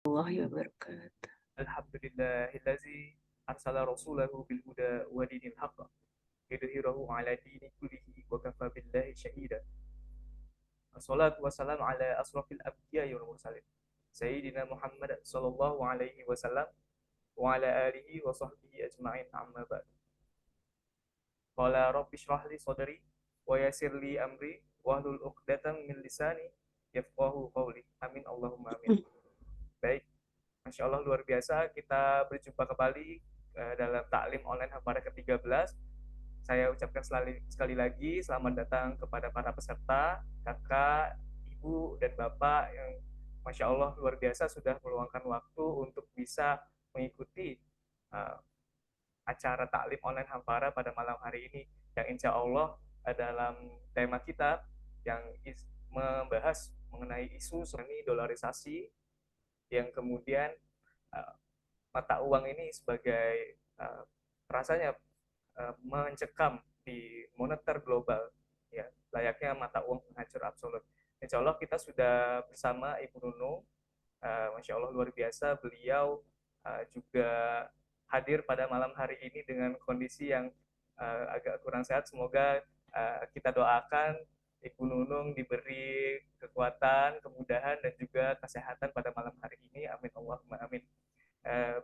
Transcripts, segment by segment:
Warahmatullahi wabarakatuh. Alhamdulillahillazi arsala rasulahu bil huda wa dinil haqq yudhhirahu ala dini kullihi wa kafa billahi syahida. Wassalatu wassalamu ala asrafil anbiya'i wal mursalin Sayyidina Muhammad sallallahu alaihi wasallam wa ala alihi wa sahbihi ajma'in amma ba'd. Qala rabbi shrah li sadri wa yassir li amri wahlul 'uqdatam min lisani yafqahu qawli. Amin Allahumma amin. Baik, Masya Allah luar biasa kita berjumpa kembali dalam taklim online Hafara ke-13. Saya ucapkan sekali lagi selamat datang kepada para peserta, kakak, ibu, dan bapak yang Masya Allah luar biasa sudah meluangkan waktu untuk bisa mengikuti uh, acara taklim online Hafara pada malam hari ini yang insya Allah dalam tema kita yang membahas mengenai isu mengenai dolarisasi yang kemudian uh, mata uang ini sebagai rasanya mencekam di moneter global, ya layaknya mata uang penghancur absolut. Insya Allah kita sudah bersama Ibu Nunung, Masya Allah luar biasa, beliau juga hadir pada malam hari ini dengan kondisi yang agak kurang sehat. Semoga kita doakan Ibu Nunung diberi kekuatan, kemudahan, dan juga kesehatan pada malam hari ini. Amin Allahumma amin.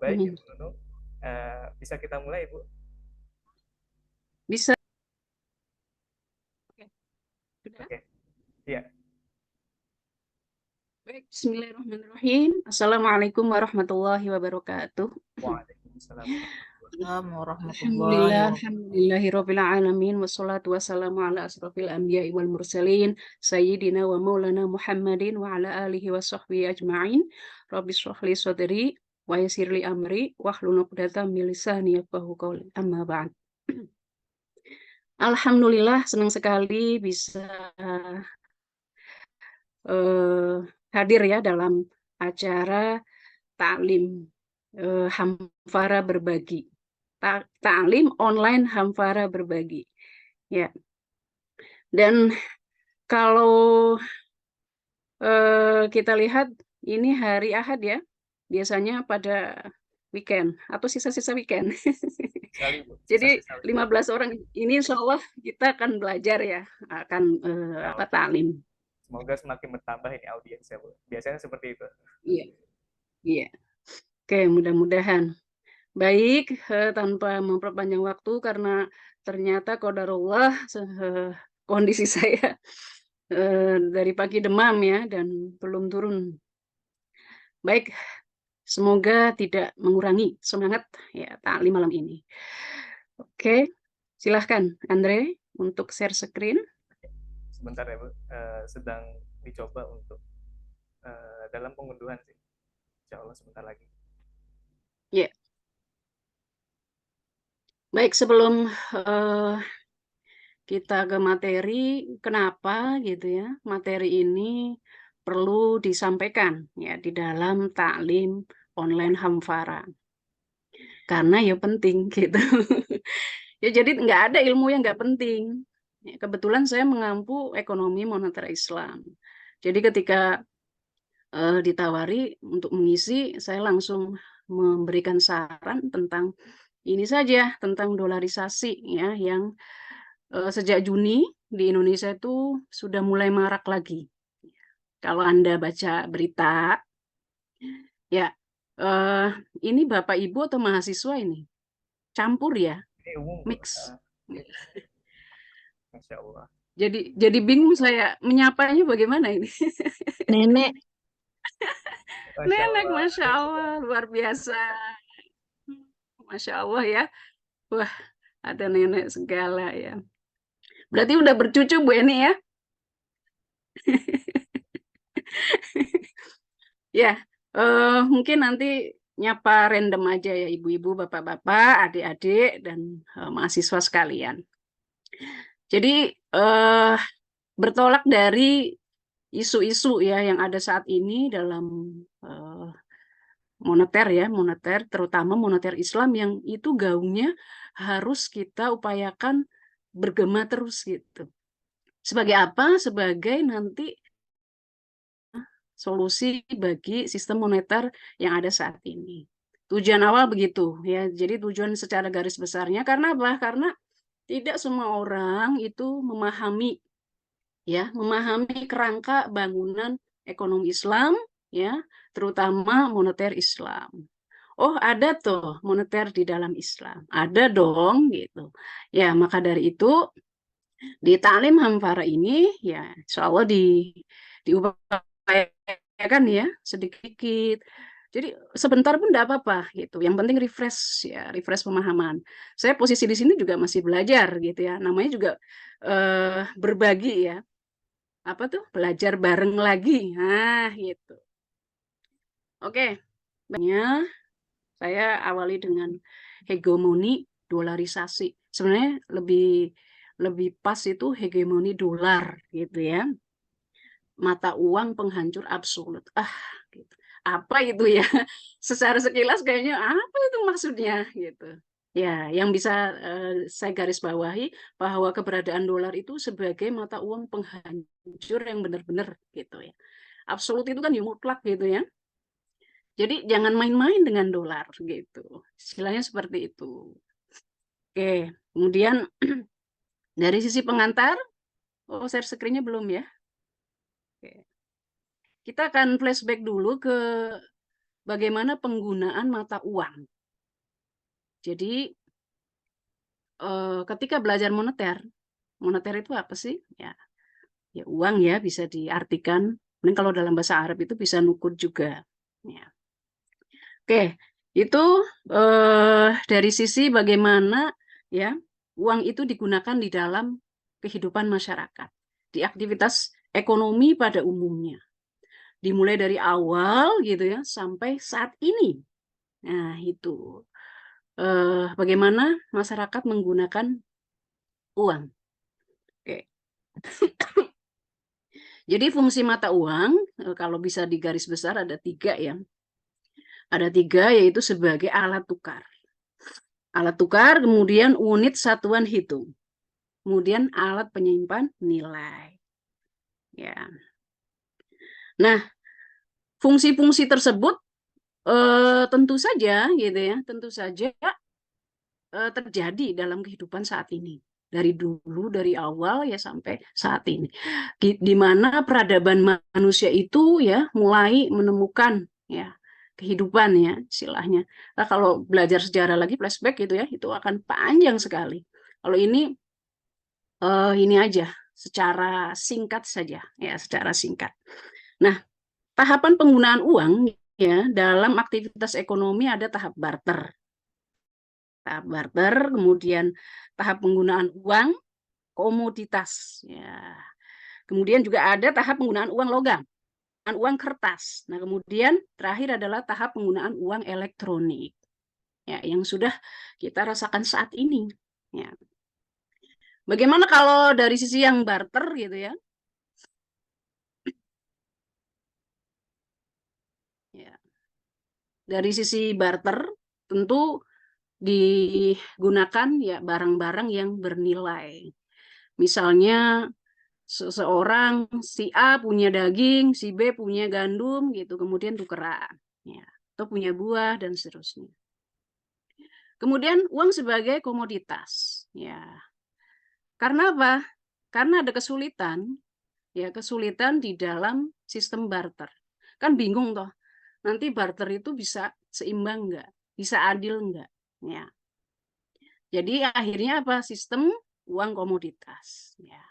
Baik Amin. Ibu Nunung, bisa kita mulai Ibu? Bisa. Oke. Sudah? Oke, iya. Baik, bismillahirrahmanirrahim. Assalamualaikum warahmatullahi wabarakatuh. Waalaikumsalam Warahmatullahi Alhamdulillah, wabarakatuh. alhamdulillahirabbil alamin wassalatu wassalamu ala asrofil anbiya'i wal mursalin sayyidina wa maulana Muhammadin wa ala alihi wa sahbihi ajma'in. Rabbi shrah li sadri wa yassir li amri wahlul 'uqdatam min lisani yafqahu qawli. Amma ba'd. Alhamdulillah senang sekali bisa hadir ya dalam acara taklim Hamfara Berbagi. Taklim online Hamfara Berbagi. Ya. Dan kalau kita lihat ini hari Ahad ya. Biasanya pada weekend atau sisa-sisa weekend. sekali Bu, Jadi sisa-sisa. 15 orang ini insya Allah kita akan belajar ya, akan taklim. Semoga semakin bertambah ini audiensnya Bu. Biasanya seperti itu. Iya, iya. Oke, mudah-mudahan. Baik, tanpa memperpanjang waktu karena ternyata qadarullah kondisi saya dari pagi demam ya dan belum turun. Baik, semoga tidak mengurangi semangat ya taklim malam ini. Oke, silahkan Andre untuk share screen. Sebentar ya Bu, sedang dicoba untuk dalam pengunduhan sih. Insya Allah sebentar lagi. Ya, baik sebelum kita ke materi, kenapa gitu ya materi ini perlu disampaikan ya di dalam taklim online Hamfara. Karena ya penting gitu. Ya jadi nggak ada ilmu yang nggak penting. Ya, kebetulan saya mengampu ekonomi moneter Islam. Jadi ketika ditawari untuk mengisi, saya langsung memberikan saran tentang ini saja, tentang dolarisasi ya, yang sejak Juni di Indonesia itu sudah mulai marak lagi. Kalau Anda baca berita, ya ini Bapak Ibu atau mahasiswa ini campur ya, Ini umum Bu. mix. Masya Allah. Jadi bingung saya menyapanya bagaimana ini. Nenek, Masya Nenek, Allah. Masya Ada yang Allah, sedang. luar biasa. Masya Allah ya. Wah, ada nenek segala ya. Berarti udah bercucu Bu Eni ya? Ya, mungkin nanti nyapa random aja ya ibu-ibu, bapak-bapak, adik-adik, dan mahasiswa sekalian. Jadi bertolak dari isu-isu ya yang ada saat ini dalam moneter ya, moneter, terutama moneter Islam yang itu gaungnya harus kita upayakan bergema terus gitu. Sebagai apa? Sebagai nanti solusi bagi sistem moneter yang ada saat ini. Tujuan awal begitu ya. Jadi tujuan secara garis besarnya karena apa? Karena tidak semua orang itu memahami kerangka bangunan ekonomi Islam ya, terutama moneter Islam. Oh, ada tuh moneter di dalam Islam. Ada dong gitu. Ya, maka dari itu di taklim Hamfara ini ya insya Allah diupayakan ya sedikit. Jadi sebentar pun tidak apa-apa gitu. Yang penting refresh pemahaman. Saya posisi di sini juga masih belajar gitu ya. Namanya juga berbagi ya. Apa tuh? Belajar bareng lagi. Nah, gitu. Oke. Banyak saya awali dengan hegemoni dolarisasi. Sebenarnya lebih lebih pas itu hegemoni dolar gitu ya. Mata uang penghancur absolut. Gitu. Apa itu ya? Secara sekilas kayaknya apa itu maksudnya gitu. Ya, yang bisa saya garis bawahi bahwa keberadaan dolar itu sebagai mata uang penghancur yang benar-benar gitu ya. Absolut itu kan yang mutlak gitu ya. Jadi jangan main-main dengan dolar gitu. Istilahnya seperti itu. Oke, kemudian dari sisi pengantar, share screen-nya belum ya? Oke. Kita akan flashback dulu ke bagaimana penggunaan mata uang. Jadi ketika belajar moneter, moneter itu apa sih? Ya uang ya bisa diartikan. Mungkin kalau dalam bahasa Arab itu bisa nukud juga. Ya. Oke, itu dari sisi bagaimana ya uang itu digunakan di dalam kehidupan masyarakat, di aktivitas ekonomi pada umumnya. Dimulai dari awal gitu ya sampai saat ini. Nah, itu bagaimana masyarakat menggunakan uang. Oke. Jadi fungsi mata uang kalau bisa digaris besar ada 3 ya. Ada 3 yaitu sebagai alat tukar. Alat tukar, kemudian unit satuan hitung. Kemudian alat penyimpan nilai. Ya. Nah, fungsi-fungsi tersebut tentu saja gitu ya, tentu saja terjadi dalam kehidupan saat ini. Dari dulu, dari awal ya sampai saat ini. Di mana peradaban manusia itu ya mulai menemukan ya kehidupan ya istilahnya. Nah, kalau belajar sejarah lagi flashback gitu ya, itu akan panjang sekali. Kalau ini aja secara singkat saja ya, secara singkat. Nah, tahapan penggunaan uang ya dalam aktivitas ekonomi ada tahap barter. Tahap barter, kemudian tahap penggunaan uang komoditas ya. Kemudian juga ada tahap penggunaan uang logam, uang kertas. Nah, kemudian terakhir adalah tahap penggunaan uang elektronik. Ya, yang sudah kita rasakan saat ini. Ya. Bagaimana kalau dari sisi yang barter gitu ya? Ya. Dari sisi barter tentu digunakan ya barang-barang yang bernilai. Misalnya seseorang si A punya daging, si B punya gandum gitu, kemudian tukeran. Ya. Atau punya buah dan seterusnya. Kemudian uang sebagai komoditas. Ya. Karena apa? Karena ada kesulitan di dalam sistem barter. Kan bingung toh. Nanti barter itu bisa seimbang enggak? Bisa adil enggak? Ya. Jadi akhirnya apa? Sistem uang komoditas. Ya.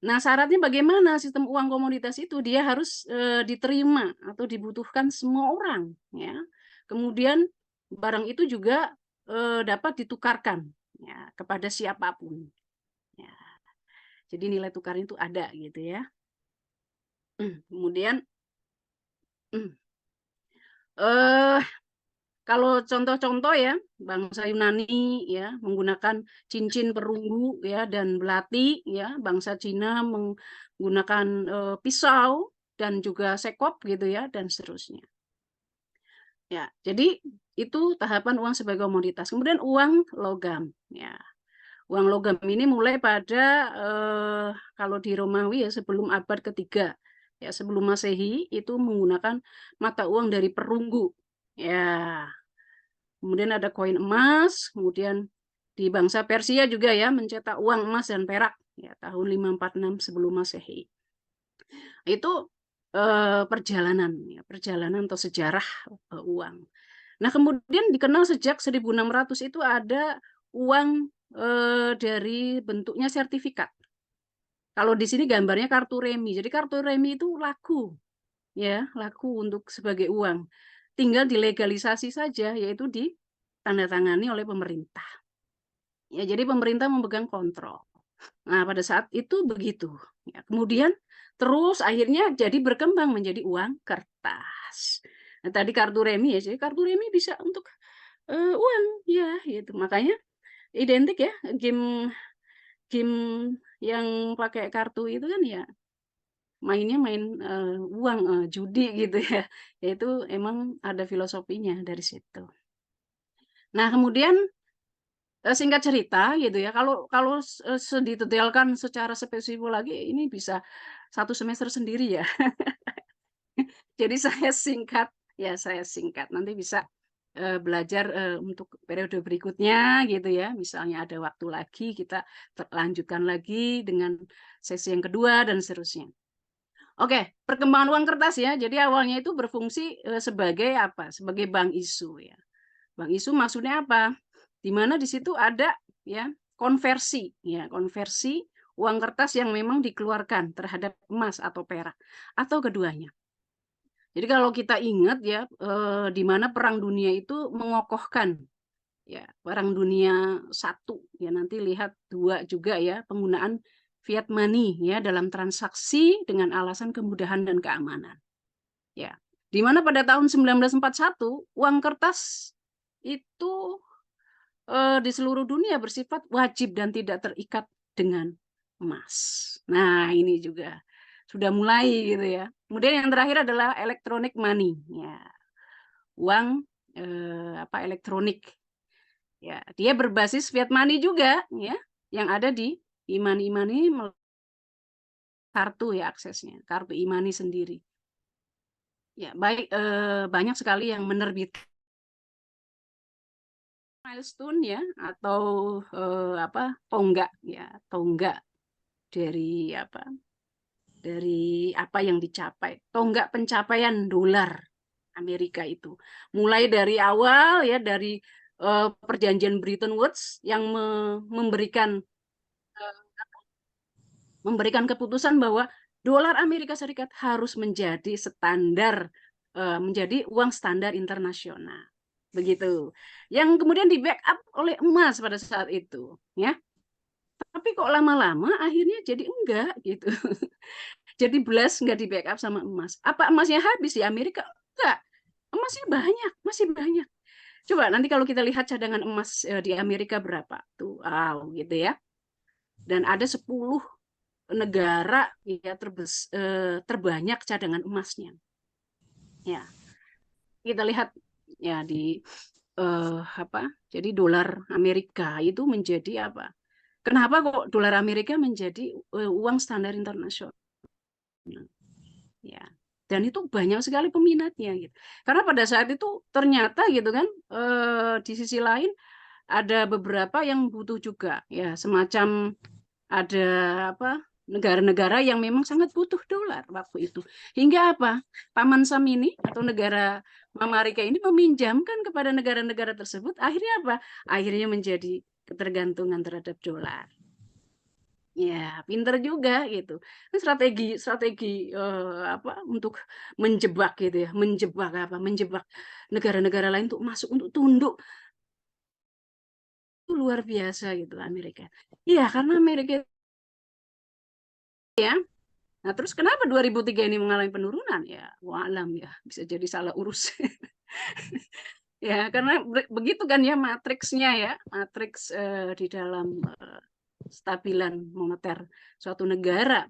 Nah, syaratnya bagaimana sistem uang komoditas itu? Dia harus diterima atau dibutuhkan semua orang. Ya. Kemudian barang itu juga dapat ditukarkan ya, kepada siapapun. Ya. Jadi nilai tukarnya itu ada gitu ya. Kemudian eh kalau contoh-contoh ya, bangsa Yunani ya menggunakan cincin perunggu ya dan belati ya, bangsa Cina menggunakan pisau dan juga sekop gitu ya dan seterusnya. Ya, jadi itu tahapan uang sebagai komoditas. Kemudian uang logam ya. Uang logam ini mulai pada kalau di Romawi ya sebelum abad ketiga ya sebelum Masehi itu menggunakan mata uang dari perunggu. Ya, kemudian ada koin emas, kemudian di bangsa Persia juga ya mencetak uang emas dan perak ya tahun 546 sebelum Masehi. Itu perjalanan ya, perjalanan atau sejarah uang. Nah, kemudian dikenal sejak 1600 itu ada uang dari bentuknya sertifikat. Kalau di sini gambarnya kartu remi. Jadi kartu remi itu laku, ya, laku untuk sebagai uang. Tinggal dilegalisasi saja, yaitu ditandatangani oleh pemerintah. Ya, jadi pemerintah memegang kontrol. Nah, pada saat itu begitu. Ya, kemudian terus akhirnya jadi berkembang menjadi uang kertas. Nah, tadi kartu remi ya, jadi kartu remi bisa untuk uang, ya, gitu. Makanya identik ya game game yang pakai kartu itu kan ya mainnya main uang, judi gitu ya. Yaitu emang ada filosofinya dari situ. Nah, kemudian singkat cerita gitu ya, kalau kalau didetailkan secara spesifik lagi ini bisa 1 semester sendiri ya. Jadi saya singkat, nanti bisa, belajar, untuk periode berikutnya gitu ya. Misalnya ada waktu lagi kita lanjutkan lagi dengan sesi yang kedua dan seterusnya. Oke, perkembangan uang kertas ya. Jadi awalnya itu berfungsi, sebagai apa, sebagai bank isu ya. Bank isu maksudnya apa? Di mana di situ ada ya konversi ya, konversi uang kertas yang memang dikeluarkan terhadap emas atau perak atau keduanya. Jadi kalau kita ingat ya, di mana Perang Dunia itu mengokohkan ya, Perang Dunia I ya, nanti lihat 2 juga ya, penggunaan fiat money ya dalam transaksi dengan alasan kemudahan dan keamanan. Ya, di mana pada tahun 1941 uang kertas itu, di seluruh dunia bersifat wajib dan tidak terikat dengan emas. Nah, ini juga sudah mulai gitu ya. Kemudian yang terakhir adalah electronic money, ya, uang, elektronik. Ya, dia berbasis fiat money juga ya, yang ada di e-money kartu ya aksesnya, kartu e-money sendiri. Ya, baik, banyak sekali yang menerbitkan milestone ya atau, tonggak ya, tonggak dari apa yang dicapai, tonggak pencapaian dolar Amerika itu. Mulai dari awal ya, dari, perjanjian Bretton Woods yang memberikan keputusan bahwa dolar Amerika Serikat harus menjadi standar, menjadi uang standar internasional, begitu. Yang kemudian di-backup oleh emas pada saat itu, ya. Tapi kok lama-lama akhirnya jadi enggak, gitu. Jadi belas nggak di-backup sama emas. Apa emasnya habis di Amerika? Enggak, emasnya banyak, masih banyak. Coba nanti kalau kita lihat cadangan emas, di Amerika berapa, tuh, wow, gitu ya. Dan ada 10 negara ya terbanyak cadangan emasnya. Ya, kita lihat ya di jadi dolar Amerika itu menjadi apa? Kenapa kok dolar Amerika menjadi uang standar internasional? Ya. Dan itu banyak sekali peminatnya gitu. Karena pada saat itu ternyata gitu kan di sisi lain ada beberapa yang butuh juga ya semacam ada apa, negara-negara yang memang sangat butuh dolar waktu itu. Hingga apa? Paman Sam ini atau negara Mamarika ini meminjamkan kepada negara-negara tersebut, akhirnya apa? Akhirnya menjadi ketergantungan terhadap dolar. Ya, pinter juga gitu. Kan strategi strategi, untuk menjebak gitu ya, menjebak negara-negara lain untuk masuk, untuk tunduk, itu luar biasa gitu Amerika. Iya, karena Amerika ya. Nah, terus kenapa 2003 ini mengalami penurunan? Ya, walam ya, bisa jadi salah urus. Ya, karena begitu kan ya matriksnya ya, matriks di dalam stabilan moneter suatu negara.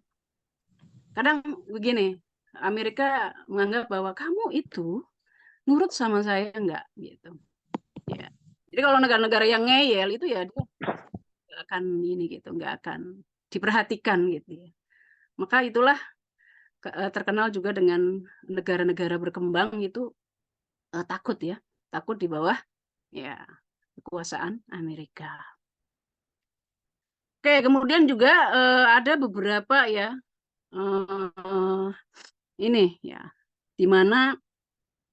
Kadang begini, Amerika menganggap bahwa kamu itu nurut sama saya enggak gitu. Ya. Jadi kalau negara-negara yang ngeyel itu ya dia nggak akan ini gitu, nggak akan diperhatikan gitu ya. Maka itulah terkenal juga dengan negara-negara berkembang itu takut ya, takut di bawah ya kekuasaan Amerika. Oke, kemudian juga ada beberapa ya ini ya, di mana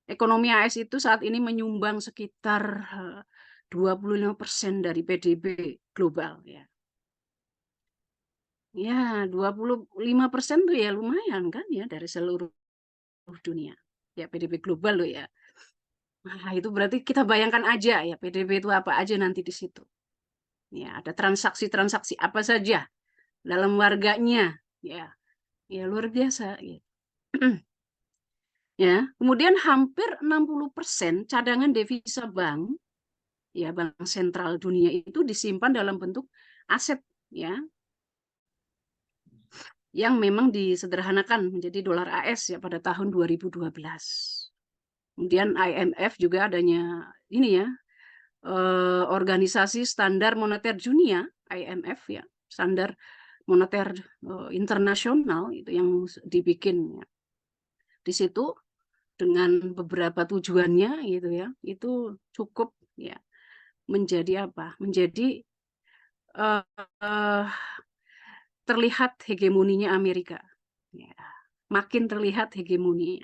ekonomi AS itu saat ini menyumbang sekitar 25% dari PDB global ya. Ya, 25% tuh ya lumayan kan ya dari seluruh dunia. Ya, PDB global loh ya. Nah, itu berarti kita bayangkan aja ya PDB itu apa aja nanti di situ. Ya, ada transaksi-transaksi apa saja dalam warganya. Ya, ya luar biasa. Ya. Ya, kemudian hampir 60% cadangan devisa bank, ya bank sentral dunia itu disimpan dalam bentuk aset ya yang memang disederhanakan menjadi dolar AS ya pada tahun 2012. Kemudian IMF juga adanya ini ya organisasi standar moneter dunia IMF ya standar moneter internasional itu yang dibikin ya. Di situ dengan beberapa tujuannya gitu ya itu cukup ya menjadi apa menjadi uh, terlihat hegemoninya Amerika ya makin terlihat hegemoninya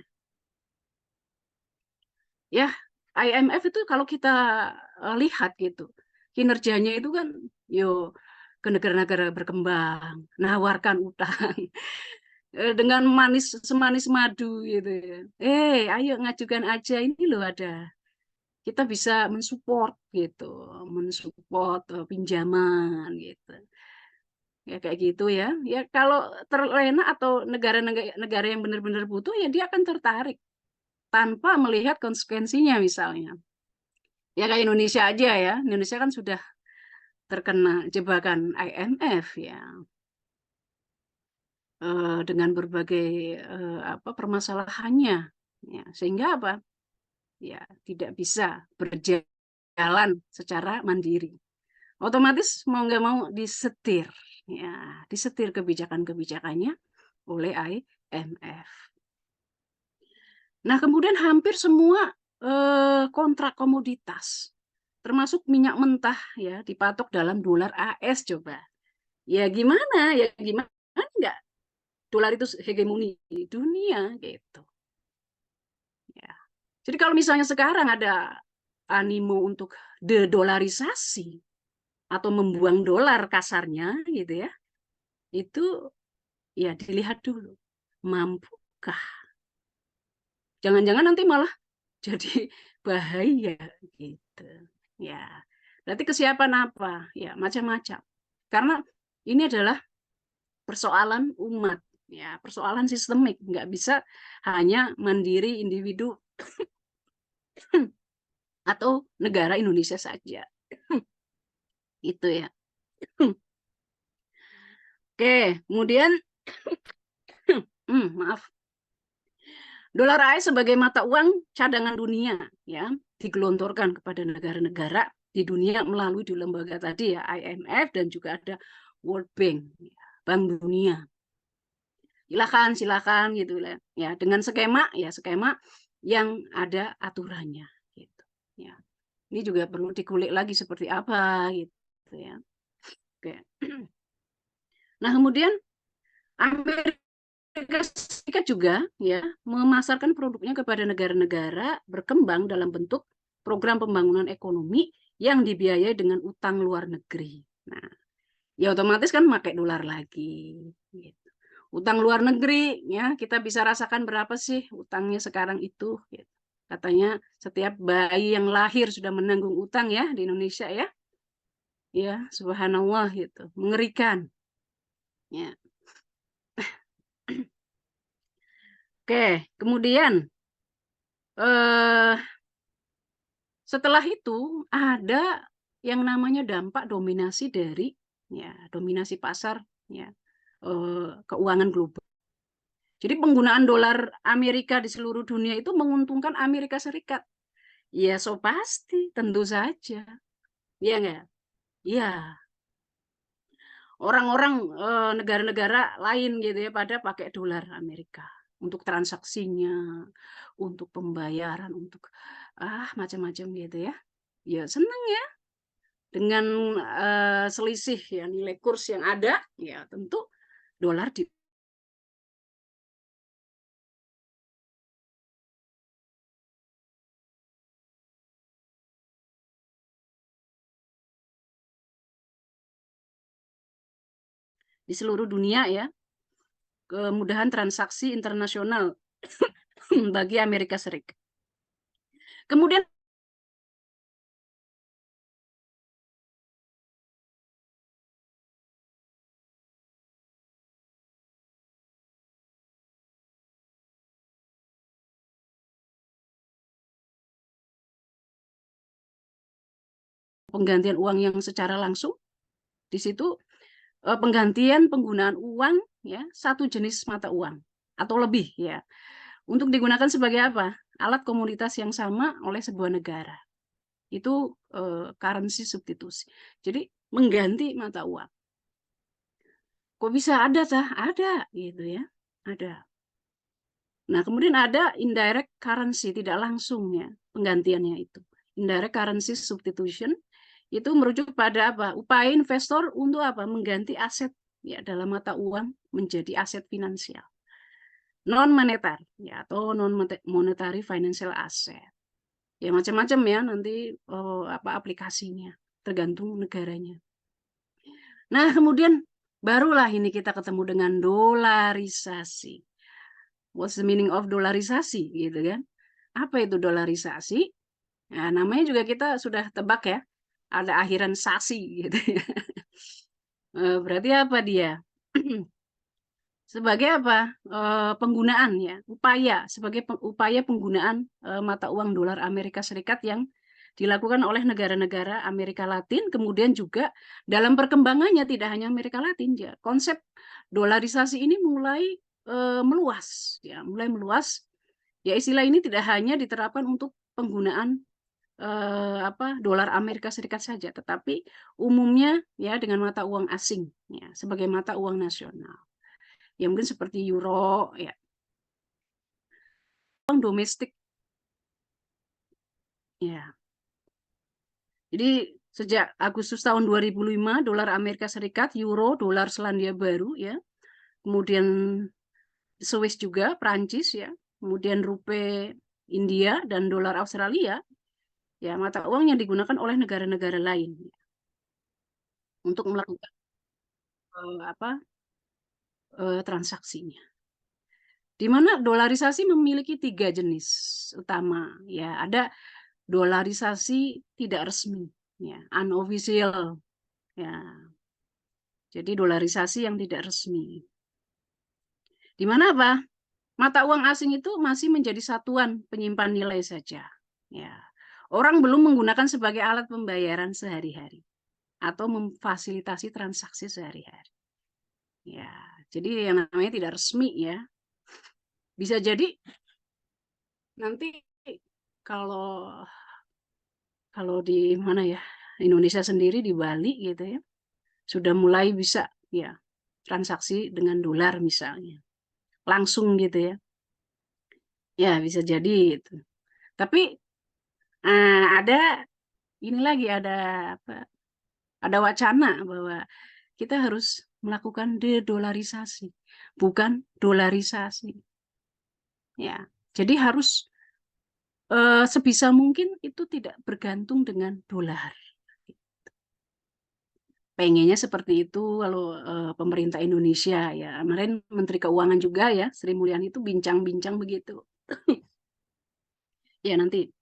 ya IMF itu kalau kita lihat gitu kinerjanya itu kan yo ke negara-negara berkembang nawarkan utang dengan manis semanis madu gitu ya ayo ngajukan aja ini loh ada kita bisa mensupport gitu mensupport pinjaman gitu ya kayak gitu ya ya kalau terlena atau negara-negara yang benar-benar butuh ya dia akan tertarik tanpa melihat konsekuensinya misalnya ya kayak Indonesia aja ya Indonesia kan sudah terkena jebakan IMF ya dengan berbagai apa permasalahannya ya sehingga apa ya tidak bisa berjalan secara mandiri otomatis mau nggak mau disetir ya disetir kebijakan-kebijakannya oleh IMF. Nah kemudian hampir semua kontrak komoditas termasuk minyak mentah ya dipatok dalam dolar AS coba ya gimana nggak dolar itu hegemoni di dunia gitu ya jadi kalau misalnya sekarang ada animo untuk dedolarisasi atau membuang dolar kasarnya gitu ya itu ya dilihat dulu mampukah jangan-jangan nanti malah jadi bahaya gitu ya berarti kesiapan apa ya macam-macam karena ini adalah persoalan umat ya persoalan sistemik nggak bisa hanya mandiri individu atau negara Indonesia saja itu ya oke kemudian maaf dolar AS sebagai mata uang cadangan dunia ya digelontorkan kepada negara-negara di dunia melalui di lembaga tadi ya IMF dan juga ada World Bank ya, Bank Dunia silakan gitu ya dengan skema yang ada aturannya gitu ya ini juga perlu dikulik lagi seperti apa gitu ya oke nah kemudian Amerika Serikat juga ya memasarkan produknya kepada negara-negara berkembang dalam bentuk program pembangunan ekonomi yang dibiayai dengan utang luar negeri. Nah, ya otomatis kan pakai dolar lagi. Gitu. Utang luar negeri ya kita bisa rasakan berapa sih utangnya sekarang itu. Gitu. Katanya setiap bayi yang lahir sudah menanggung utang ya di Indonesia ya. Ya, subhanallah gitu. Mengerikan. Ya. Oke, kemudian eh setelah itu ada yang namanya dampak dominasi dari ya dominasi pasar ya keuangan global. Jadi penggunaan dolar Amerika di seluruh dunia itu menguntungkan Amerika Serikat. Ya so pasti tentu saja. Iya nggak? Iya. orang-orang negara-negara lain gitu ya pada pakai dolar Amerika untuk transaksinya, untuk pembayaran, untuk macam-macam gitu ya. Ya senang ya dengan selisih ya nilai kurs yang ada, ya tentu dolar di seluruh dunia ya, kemudahan transaksi internasional bagi Amerika Serikat. Kemudian penggantian uang yang secara langsung, di situ penggantian penggunaan uang ya satu jenis mata uang atau lebih ya untuk digunakan sebagai apa? Alat komoditas yang sama oleh sebuah negara. Itu currency substitusi. Jadi mengganti mata uang. Kok bisa ada tah? Ada gitu ya. Ada. Nah, kemudian ada indirect currency, tidak langsung ya penggantiannya itu. Indirect currency substitution itu merujuk pada apa? Upaya investor untuk apa? Mengganti aset ya dalam mata uang menjadi aset finansial. Non monetar ya atau non monetary financial asset. Ya macam-macam ya nanti aplikasinya tergantung negaranya. Nah, kemudian barulah ini kita ketemu dengan dolarisasi. What's the meaning of dolarisasi gitu kan? Apa itu dolarisasi? Nah, namanya juga kita sudah tebak ya. Ada akhiran sasi gitu ya. Berarti apa dia? Sebagai apa? Penggunaan ya, sebagai upaya penggunaan mata uang dolar Amerika Serikat yang dilakukan oleh negara-negara Amerika Latin, kemudian juga dalam perkembangannya tidak hanya Amerika Latin ya. Konsep dolarisasi ini mulai meluas ya, mulai meluas. Ya istilah ini tidak hanya diterapkan untuk penggunaan dolar Amerika Serikat saja, tetapi umumnya ya dengan mata uang asing ya, sebagai mata uang nasional. Ya mungkin seperti euro ya. Uang domestik. Ya. Jadi sejak Agustus tahun 2005 dolar Amerika Serikat, euro, dolar Selandia Baru ya. Kemudian Swiss juga, Prancis ya. Kemudian rupiah India dan dolar Australia ya mata uang yang digunakan oleh negara-negara lain ya, untuk melakukan transaksinya. Di mana dolarisasi memiliki 3 jenis utama ya. Ada dolarisasi tidak resmi ya, unofficial ya. Jadi dolarisasi yang tidak resmi. Di mana apa? Mata uang asing itu masih menjadi satuan penyimpan nilai saja ya. Orang belum menggunakan sebagai alat pembayaran sehari-hari atau memfasilitasi transaksi sehari-hari. Ya, jadi yang namanya tidak resmi ya. Bisa jadi nanti kalau di mana ya, Indonesia sendiri di Bali gitu ya, sudah mulai bisa ya transaksi dengan dolar misalnya. Langsung gitu ya. Ya, bisa jadi itu. Tapi ada ini lagi ada wacana bahwa kita harus melakukan dedolarisasi, bukan dolarisasi. Ya. Jadi harus sebisa mungkin itu tidak bergantung dengan dolar. Pengennya seperti itu kalau pemerintah Indonesia ya. Kemarin Menteri Keuangan juga ya, Sri Mulyani itu bincang-bincang begitu. Ya nanti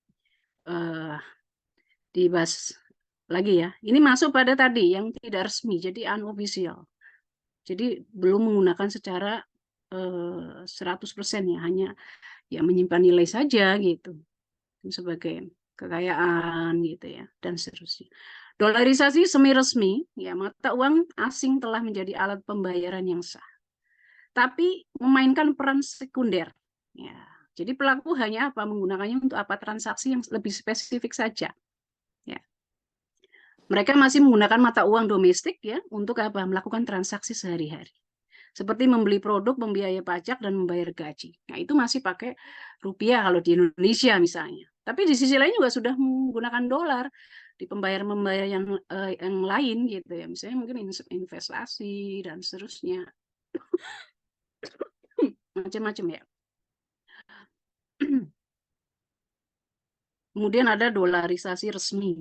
dibahas lagi ya. Ini masuk pada tadi yang tidak resmi, jadi unofficial. Jadi belum menggunakan secara 100% ya, hanya ya menyimpan nilai saja gitu sebagai kekayaan gitu ya dan seterusnya. Dolarisasi semi resmi ya, mata uang asing telah menjadi alat pembayaran yang sah. Tapi memainkan peran sekunder. Ya. Jadi pelaku hanya menggunakannya untuk transaksi yang lebih spesifik saja. Ya. Mereka masih menggunakan mata uang domestik ya untuk apa? Melakukan transaksi sehari-hari. Seperti membeli produk, membiayai pajak, dan membayar gaji. Nah, itu masih pakai rupiah kalau di Indonesia misalnya. Tapi di sisi lain juga sudah menggunakan dolar di pembayaran-pembayaran yang lain gitu ya. Misalnya mungkin investasi dan seterusnya. Macam-macam ya. Kemudian ada dolarisasi resmi.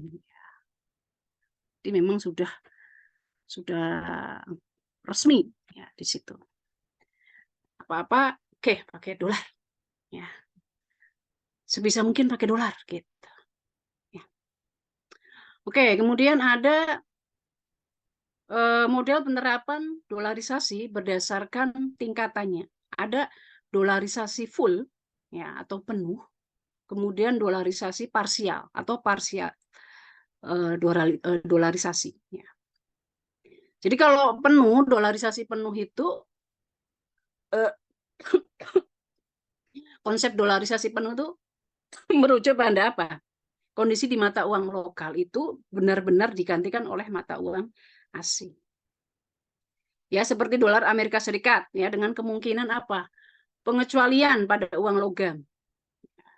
Jadi memang sudah resmi ya di situ. Apa-apa, oke, pakai dolar ya. Sebisa mungkin pakai dolar gitu. Ya. Oke, kemudian ada model penerapan dolarisasi berdasarkan tingkatannya. Ada dolarisasi full ya atau penuh, kemudian dolarisasi parsial atau parsial dolarisasi ya. Jadi kalau penuh, dolarisasi penuh itu eh, konsep dolarisasi penuh itu merujuk pada apa? Kondisi di mata uang lokal itu benar-benar digantikan oleh mata uang asing. Ya, seperti dolar Amerika Serikat ya dengan kemungkinan apa? Pengecualian pada uang logam.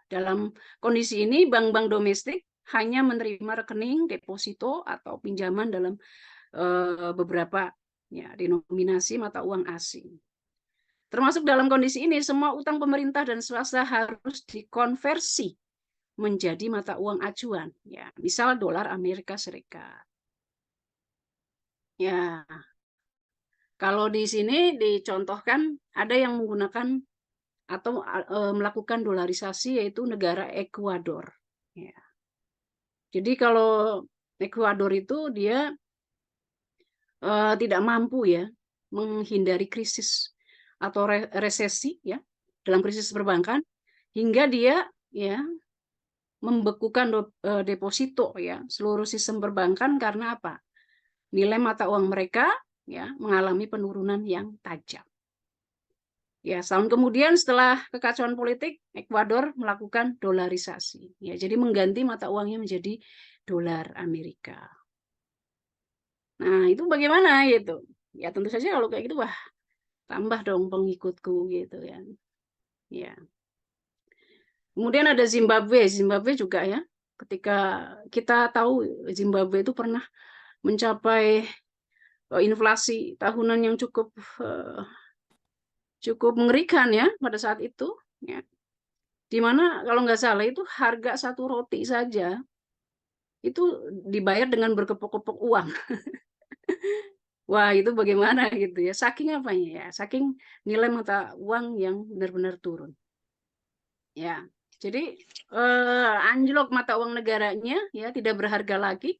Dalam kondisi ini bank-bank domestik hanya menerima rekening, deposito atau pinjaman dalam beberapa ya denominasi mata uang asing. Termasuk dalam kondisi ini semua utang pemerintah dan swasta harus dikonversi menjadi mata uang acuan, ya, misal dolar Amerika Serikat. Ya, kalau di sini dicontohkan ada yang menggunakan atau melakukan dolarisasi yaitu negara Ekuador. Ya. Jadi kalau Ekuador itu dia tidak mampu ya menghindari krisis atau resesi ya dalam krisis perbankan hingga dia ya membekukan deposito ya seluruh sistem perbankan karena apa? Nilai mata uang mereka ya mengalami penurunan yang tajam. Ya, setahun kemudian setelah kekacauan politik, Ekuador melakukan dolarisasi. Ya, jadi mengganti mata uangnya menjadi dolar Amerika. Nah, itu bagaimana gitu? Ya, tentu saja kalau kayak gitu, wah, tambah dong pengikutku gitu kan. Ya. Kemudian ada Zimbabwe. Zimbabwe juga ya. Ketika kita tahu Zimbabwe itu pernah mencapai inflasi tahunan yang cukup mengerikan ya pada saat itu. Ya. Di mana kalau nggak salah itu harga satu roti saja itu dibayar dengan berkepok-kepok uang. Wah, itu bagaimana gitu ya. Saking apanya ya? Saking nilai mata uang yang benar-benar turun. Ya. Jadi anjlok mata uang negaranya ya tidak berharga lagi.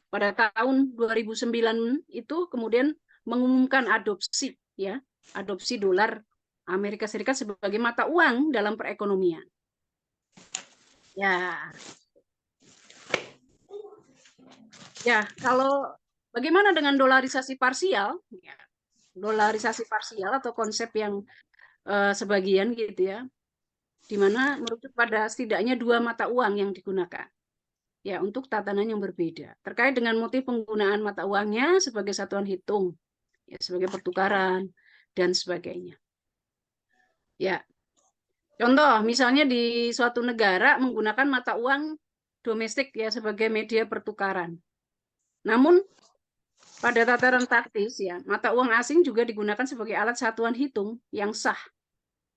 Pada tahun 2009 itu kemudian mengumumkan adopsi ya, adopsi dolar Amerika Serikat sebagai mata uang dalam perekonomian. Ya. Ya, kalau bagaimana dengan dolarisasi parsial? Ya, dolarisasi parsial atau konsep yang sebagian gitu ya, di mana merujuk pada setidaknya dua mata uang yang digunakan. Ya, untuk tatanan yang berbeda. Terkait dengan motif penggunaan mata uangnya sebagai satuan hitung, ya, sebagai pertukaran, dan sebagainya. Ya, contoh misalnya di suatu negara menggunakan mata uang domestik ya sebagai media pertukaran. Namun pada tataran taktis ya, mata uang asing juga digunakan sebagai alat satuan hitung yang sah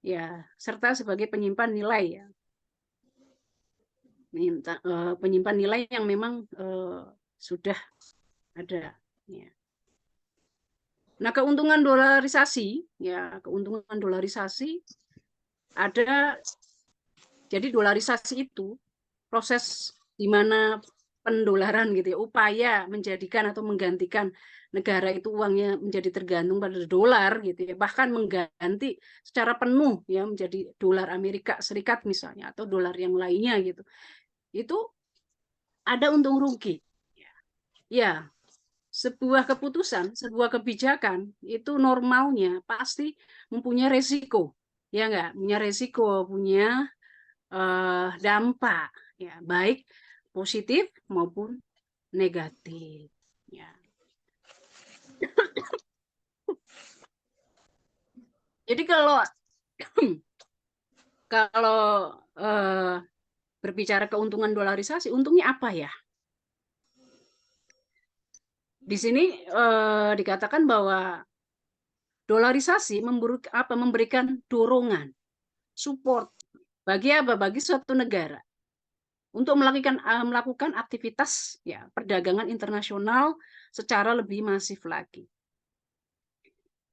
ya, serta sebagai penyimpan nilai ya. Penyimpan nilai yang memang sudah ada ya. Nah, keuntungan dolarisasi ya, keuntungan dolarisasi ada. Jadi dolarisasi itu proses di mana pendolaran gitu ya, upaya menjadikan atau menggantikan negara itu uangnya menjadi tergantung pada dolar gitu ya, bahkan mengganti secara penuh ya menjadi dolar Amerika Serikat misalnya atau dolar yang lainnya gitu. Itu ada untung rugi. Ya, sebuah keputusan, sebuah kebijakan itu normalnya pasti mempunyai resiko. Ya enggak, punya resiko, punya dampak ya, baik positif maupun negatif. Ya. Jadi kalau kalau berbicara keuntungan dolarisasi, untungnya apa ya? Di sini dikatakan bahwa dolarisasi memberikan dorongan, support bagi apa? Bagi suatu negara untuk melakukan aktivitas ya perdagangan internasional secara lebih masif lagi.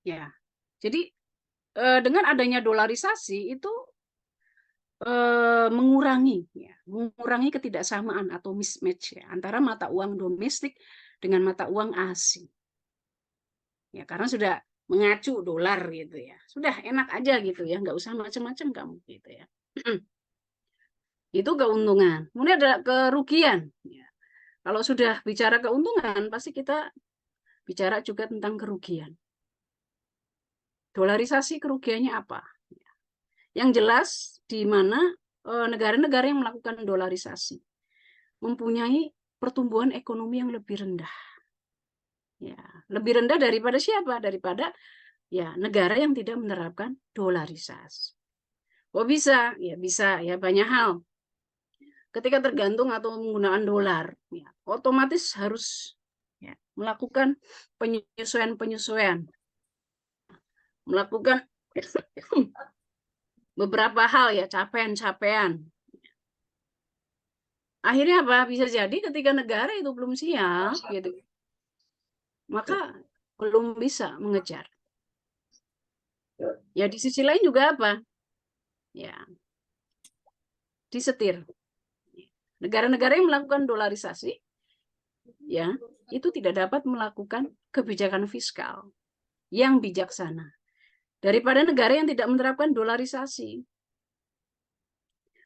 Ya, jadi dengan adanya dolarisasi itu mengurangi ketidaksamaan atau mismatch ya, antara mata uang domestik dengan mata uang asing. Ya, karena sudah mengacu dolar gitu ya. Sudah enak aja gitu ya, nggak usah macam-macam kamu gitu ya. Itu keuntungan. Kemudian ada kerugian. Ya. Kalau sudah bicara keuntungan, pasti kita bicara juga tentang kerugian. Dolarisasi kerugiannya apa? Yang jelas di mana negara-negara yang melakukan dolarisasi mempunyai pertumbuhan ekonomi yang lebih rendah. Ya, lebih rendah daripada siapa? Daripada ya negara yang tidak menerapkan dolarisasi. Kok bisa? Ya bisa ya banyak hal. Ketika tergantung atau menggunakan dolar, ya, otomatis harus ya, melakukan penyesuaian-penyesuaian, melakukan beberapa hal ya, capaian-capaian. Akhirnya apa? Bisa jadi ketika negara itu belum siap, gitu, maka belum bisa mengejar. Ya di sisi lain juga apa? Ya disetir. Negara-negara yang melakukan dolarisasi, ya itu tidak dapat melakukan kebijakan fiskal yang bijaksana daripada negara yang tidak menerapkan dolarisasi.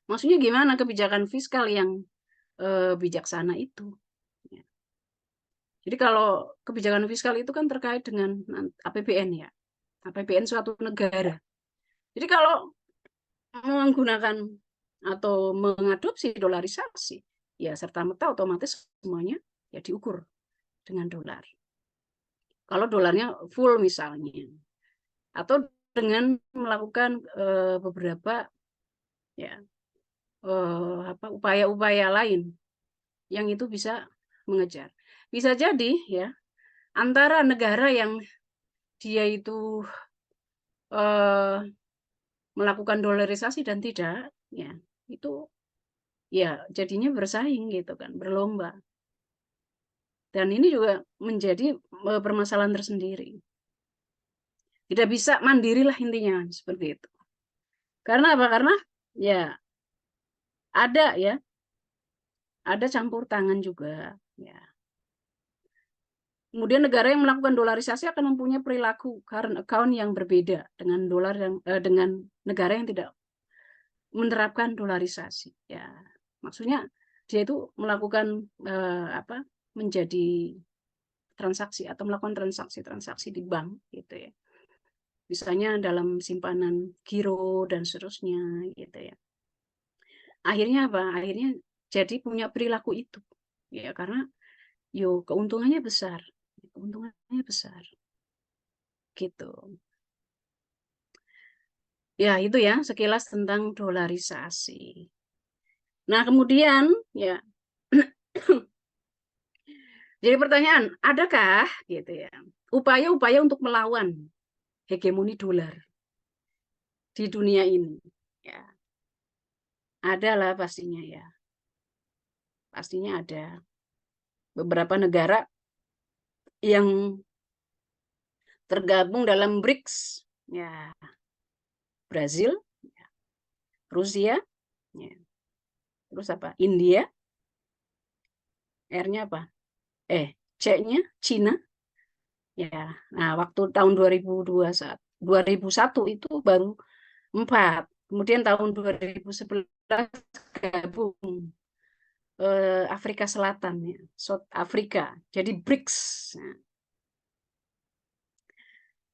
Maksudnya gimana kebijakan fiskal yang bijaksana itu? Ya. Jadi kalau kebijakan fiskal itu kan terkait dengan APBN ya, APBN suatu negara. Jadi kalau menggunakan atau mengadopsi dolarisasi, ya serta merta otomatis semuanya ya diukur dengan dolar. Kalau dolarnya full misalnya, atau dengan melakukan beberapa ya upaya-upaya lain yang itu bisa mengejar. Bisa jadi ya antara negara yang dia itu melakukan dolarisasi dan tidak, ya itu ya jadinya bersaing gitu kan, berlomba. Dan ini juga menjadi permasalahan tersendiri. Tidak bisa mandirilah intinya seperti itu. Karena apa? Karena ya ada campur tangan juga. Ya. Kemudian negara yang melakukan dolarisasi akan mempunyai perilaku current account yang berbeda dengan dengan negara yang tidak menerapkan dolarisasi. Ya, maksudnya dia itu melakukan menjadi transaksi atau melakukan transaksi-transaksi di bank gitu ya. Misalnya dalam simpanan giro dan seterusnya gitu ya. Akhirnya apa? Akhirnya jadi punya perilaku itu. Ya, karena keuntungannya besar. Keuntungannya besar. Gitu. Ya, itu ya sekilas tentang dolarisasi. Nah, kemudian ya jadi pertanyaan, adakah gitu ya upaya-upaya untuk melawan hegemoni dolar di dunia ini? Ya, ada lah pastinya ya. Pastinya ada beberapa negara yang tergabung dalam BRICS. Ya, Brazil, Rusia, ya. Terus apa? India, R-nya apa? C-nya Cina. Ya. Nah, waktu tahun 2001 itu baru 4. Kemudian tahun 2011 gabung Afrika Selatan ya, South Africa. Jadi BRICS. Nah,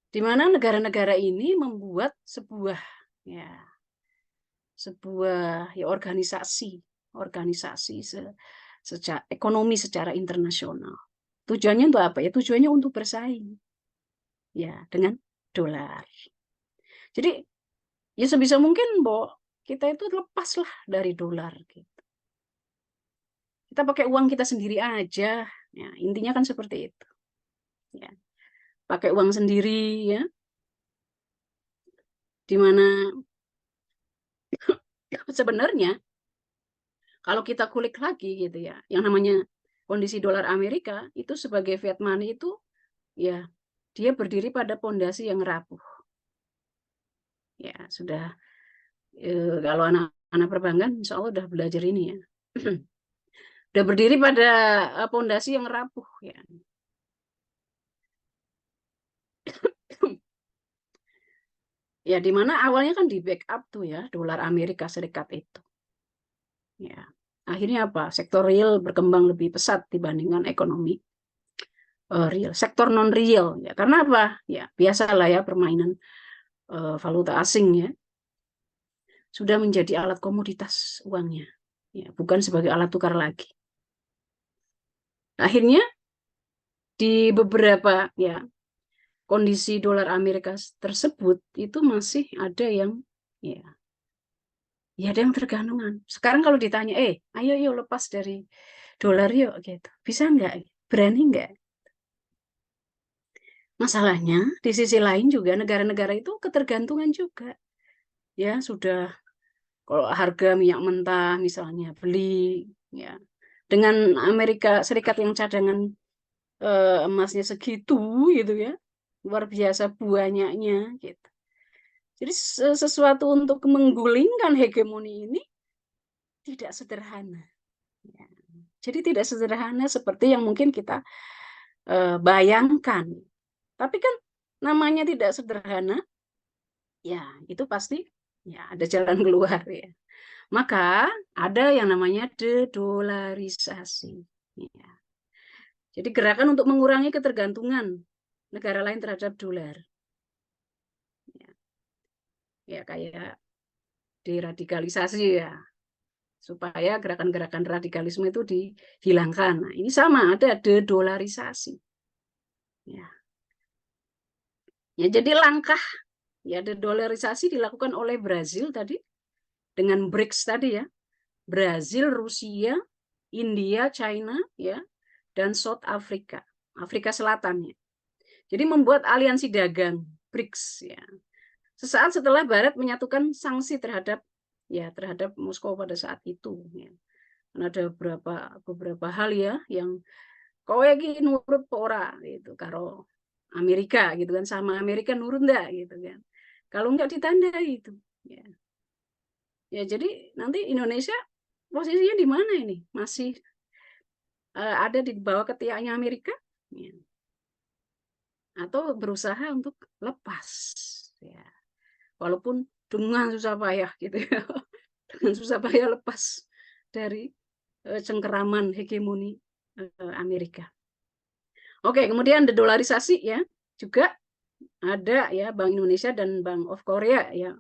di mana negara-negara ini membuat sebuah organisasi ekonomi secara internasional. Tujuannya untuk apa ya? Tujuannya untuk bersaing ya dengan dolar. Jadi ya sebisa mungkin bahwa kita itu lepaslah dari dolar gitu. Kita pakai uang kita sendiri aja. Ya, intinya kan seperti itu. Ya. Pakai uang sendiri ya. Di mana sebenarnya kalau kita kulik lagi gitu ya, yang namanya kondisi dolar Amerika itu sebagai fiat money itu ya dia berdiri pada pondasi yang rapuh. Ya, sudah kalau anak-anak perbankan insya Allah udah belajar ini ya. Udah berdiri pada pondasi yang rapuh ya. Ya, di mana awalnya kan di backup tuh ya dolar Amerika Serikat itu. Ya. Akhirnya apa? Sektor real berkembang lebih pesat dibandingkan ekonomi real. Sektor non real ya. Karena apa? Ya, biasalah ya permainan valuta asing ya. Sudah menjadi alat komoditas uangnya. Ya, bukan sebagai alat tukar lagi. Akhirnya di beberapa ya kondisi dolar Amerika tersebut itu masih ada yang ya ada yang tergantungan. Sekarang kalau ditanya, ayo yuk lepas dari dolar yuk gitu. Bisa nggak? Berani nggak? Masalahnya di sisi lain juga negara-negara itu ketergantungan juga. Ya, sudah kalau harga minyak mentah misalnya beli ya dengan Amerika Serikat yang cadangan emasnya segitu gitu ya. Luar biasa banyaknya gitu. Jadi sesuatu untuk menggulingkan hegemoni ini tidak sederhana. Ya. Jadi tidak sederhana seperti yang mungkin kita bayangkan. Tapi kan namanya tidak sederhana, ya itu pasti ya ada jalan keluar ya. Maka ada yang namanya dedolarisasi. Ya. Jadi gerakan untuk mengurangi ketergantungan negara lain terhadap dolar. Ya, ya kayak deradikalisasi ya, supaya gerakan-gerakan radikalisme itu dihilangkan. Nah, ini sama ada dedolarisasi. Ya. Ya, jadi langkah ya dedolarisasi dilakukan oleh Brazil tadi dengan BRICS tadi ya. Brazil, Rusia, India, China ya, dan South Africa, Afrika Selatan ya. Jadi membuat aliansi dagang BRICS ya. Sesaat setelah Barat menyatukan sanksi terhadap Moskow pada saat itu ya. Dan ada beberapa hal ya yang kau lagi nurut ora gitu karo Amerika gitu kan, sama Amerika nurut enggak gitu kan. Kalau enggak ditandai itu ya. Ya jadi nanti Indonesia posisinya di mana ini? Masih ada di bawah ketiaknya Amerika ya. Atau berusaha untuk lepas ya. Walaupun dengan susah payah gitu ya. Dengan susah payah lepas dari cengkeraman hegemoni Amerika. Oke, kemudian dedolarisasi ya juga ada ya Bank Indonesia dan Bank of Korea ya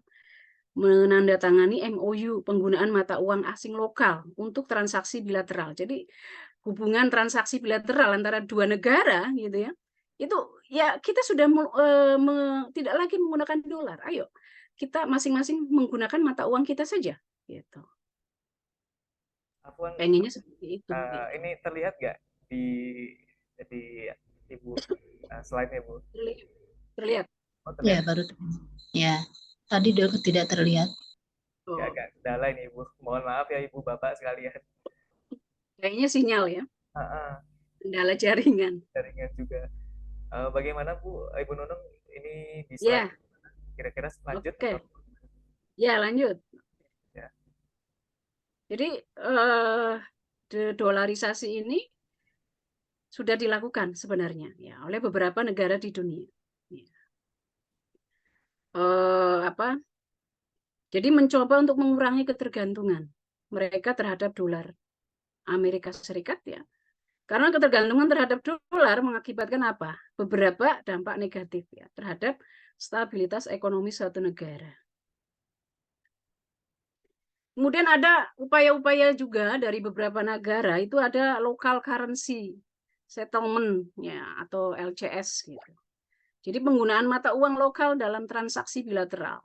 menandatangani MOU penggunaan mata uang asing lokal untuk transaksi bilateral. Jadi hubungan transaksi bilateral antara dua negara gitu ya. Itu ya kita sudah tidak lagi menggunakan dolar. Ayo kita masing-masing menggunakan mata uang kita saja gitu. Afwan, Pengennya seperti itu gitu. ini terlihat nggak di Ibu slide-nya, Bu? Terlihat. Oh, Ya, terlihat. baru terlihat. Ya, tadi tidak terlihat. Ya, Oh, agak kendala ini, Ibu. Mohon maaf ya, Ibu Bapak sekalian. kayaknya sinyal ya, kendala jaringan. Jaringan juga. Bagaimana, Bu, Ibu Nunung, ini di slide Ya, kira-kira lanjut atau oke. Ya, lanjut. ya? Jadi dedolarisasi ini sudah dilakukan sebenarnya ya oleh beberapa negara di dunia. Ya. Apa? Jadi mencoba untuk mengurangi ketergantungan mereka terhadap dolar Amerika Serikat ya. Karena ketergantungan terhadap dolar mengakibatkan apa? Beberapa dampak negatif ya terhadap stabilitas ekonomi suatu negara. Kemudian ada upaya-upaya juga dari beberapa negara, itu ada local currency settlement ya, atau LCS gitu. Jadi penggunaan mata uang lokal dalam transaksi bilateral.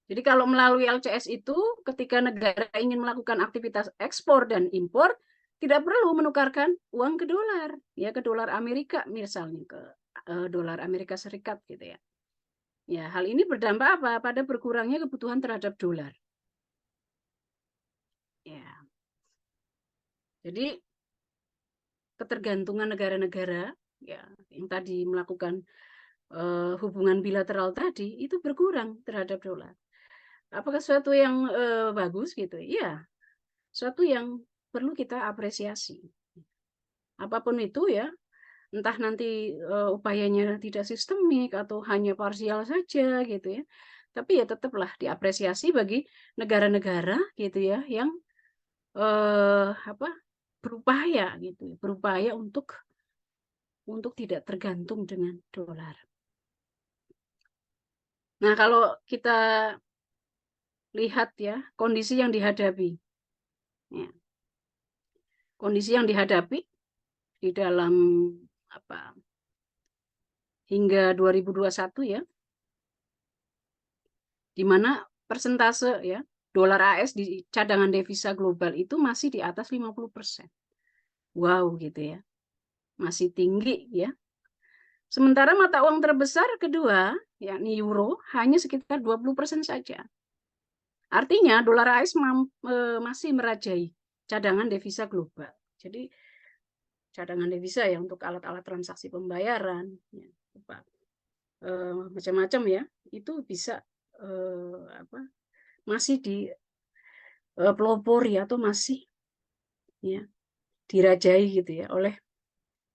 Jadi kalau melalui LCS itu, ketika negara ingin melakukan aktivitas ekspor dan impor, tidak perlu menukarkan uang ke dolar, ya ke dolar Amerika misalnya, ke dolar Amerika Serikat gitu ya. Ya, hal ini berdampak apa? Pada berkurangnya kebutuhan terhadap dolar. Ya. Jadi ketergantungan negara-negara ya yang tadi melakukan hubungan bilateral tadi itu berkurang terhadap dolar. Apakah suatu yang bagus gitu? Iya, suatu yang perlu kita apresiasi. Apapun itu ya, entah nanti upayanya tidak sistemik atau hanya parsial saja gitu ya. Tapi ya tetaplah diapresiasi bagi negara-negara gitu ya yang apa berupaya gitu, berupaya untuk tidak tergantung dengan dolar. Nah, kalau kita lihat ya kondisi yang dihadapi, ya, kondisi yang dihadapi di dalam apa hingga 2021 ya, di mana persentase ya dolar AS di cadangan devisa global itu masih di atas 50%. Wow gitu ya, masih tinggi ya. Sementara mata uang terbesar kedua, yakni euro, hanya sekitar 20% saja. Artinya dolar AS masih merajai cadangan devisa global. Jadi cadangan devisa ya untuk alat-alat transaksi pembayaran, ya, macam-macam ya, itu bisa masih dipelopori atau masih ya dirajai gitu ya oleh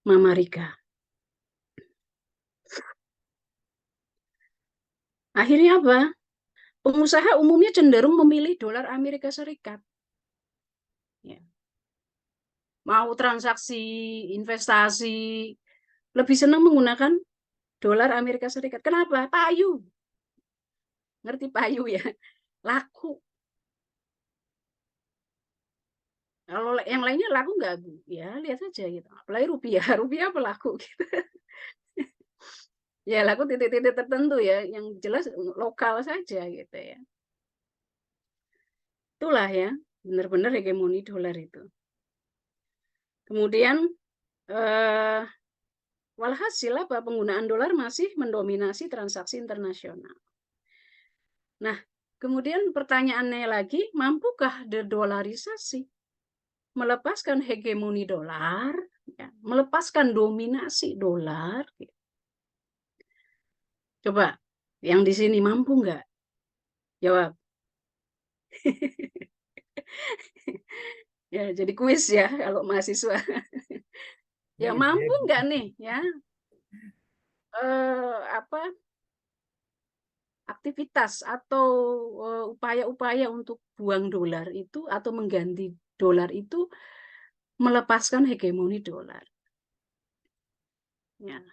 Mama Rika. Akhirnya apa? Pengusaha umumnya cenderung memilih dolar Amerika Serikat. Ya. Mau transaksi investasi lebih senang menggunakan dolar Amerika Serikat. Kenapa? Payu. Ngerti payu ya? Laku. Kalau yang lainnya laku nggak, Bu? Ya, lihat saja gitu. Apalagi rupiah. Rupiah apa laku gitu. Ya, laku titik-titik tertentu ya. Yang jelas lokal saja gitu ya. Itulah ya. Benar-benar hegemoni dolar itu. Kemudian, walhasil apa? Penggunaan dolar masih mendominasi transaksi internasional. Nah, kemudian pertanyaannya lagi, mampukah dedolarisasi melepaskan hegemoni dolar, ya, melepaskan dominasi dolar? Coba, yang di sini mampu nggak? Jawab. Ya, jadi kuis ya kalau mahasiswa. Ya mampu nggak nih ya? Apa aktivitas atau upaya-upaya untuk buang dolar itu atau mengganti dolar itu melepaskan hegemoni dolar. Ya,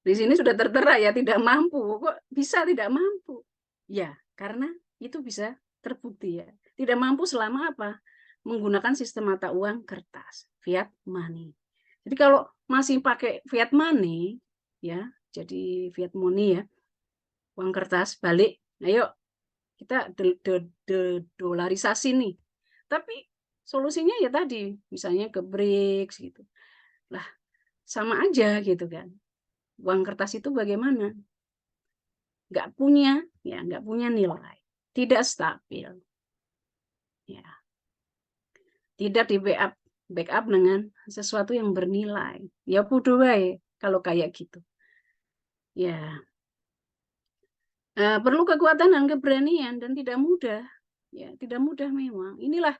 di sini sudah tertera ya tidak mampu. Kok bisa tidak mampu? Ya, karena itu bisa terbukti ya. Tidak mampu selama apa? Menggunakan sistem mata uang kertas, fiat money. Jadi kalau masih pakai fiat money, ya, jadi fiat money ya, uang kertas balik. Ayo kita dolarisasi nih. Tapi solusinya ya tadi, misalnya ke BRICS gitu. Lah, sama aja gitu kan. Uang kertas itu bagaimana? Nggak punya nilai, tidak stabil, ya, tidak di backup dengan sesuatu yang bernilai. Ya bodoh baik kalau kayak gitu. Ya, perlu kekuatan dan keberanian dan tidak mudah. Ya, tidak mudah memang. Inilah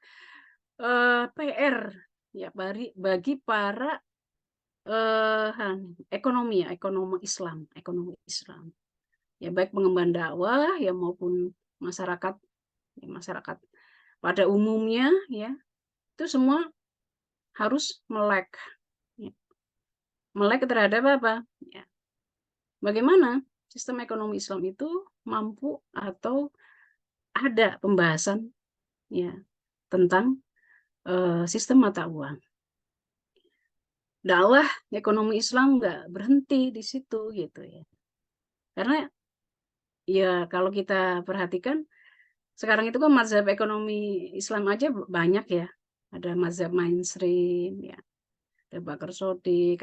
PR ya bagi para ekonomi ya, ekonomi Islam. Ya baik pengemban dakwah ya maupun masyarakat masyarakat pada umumnya ya itu semua harus melek ya. Melek terhadap apa ya, bagaimana sistem ekonomi Islam itu mampu atau ada pembahasan ya tentang sistem mata uang. Dakwah ekonomi Islam nggak berhenti di situ gitu ya. Karena ya kalau kita perhatikan sekarang itu kan mazhab ekonomi Islam aja banyak ya. Ada mazhab mainstream ya, ada Bakar Shodiq,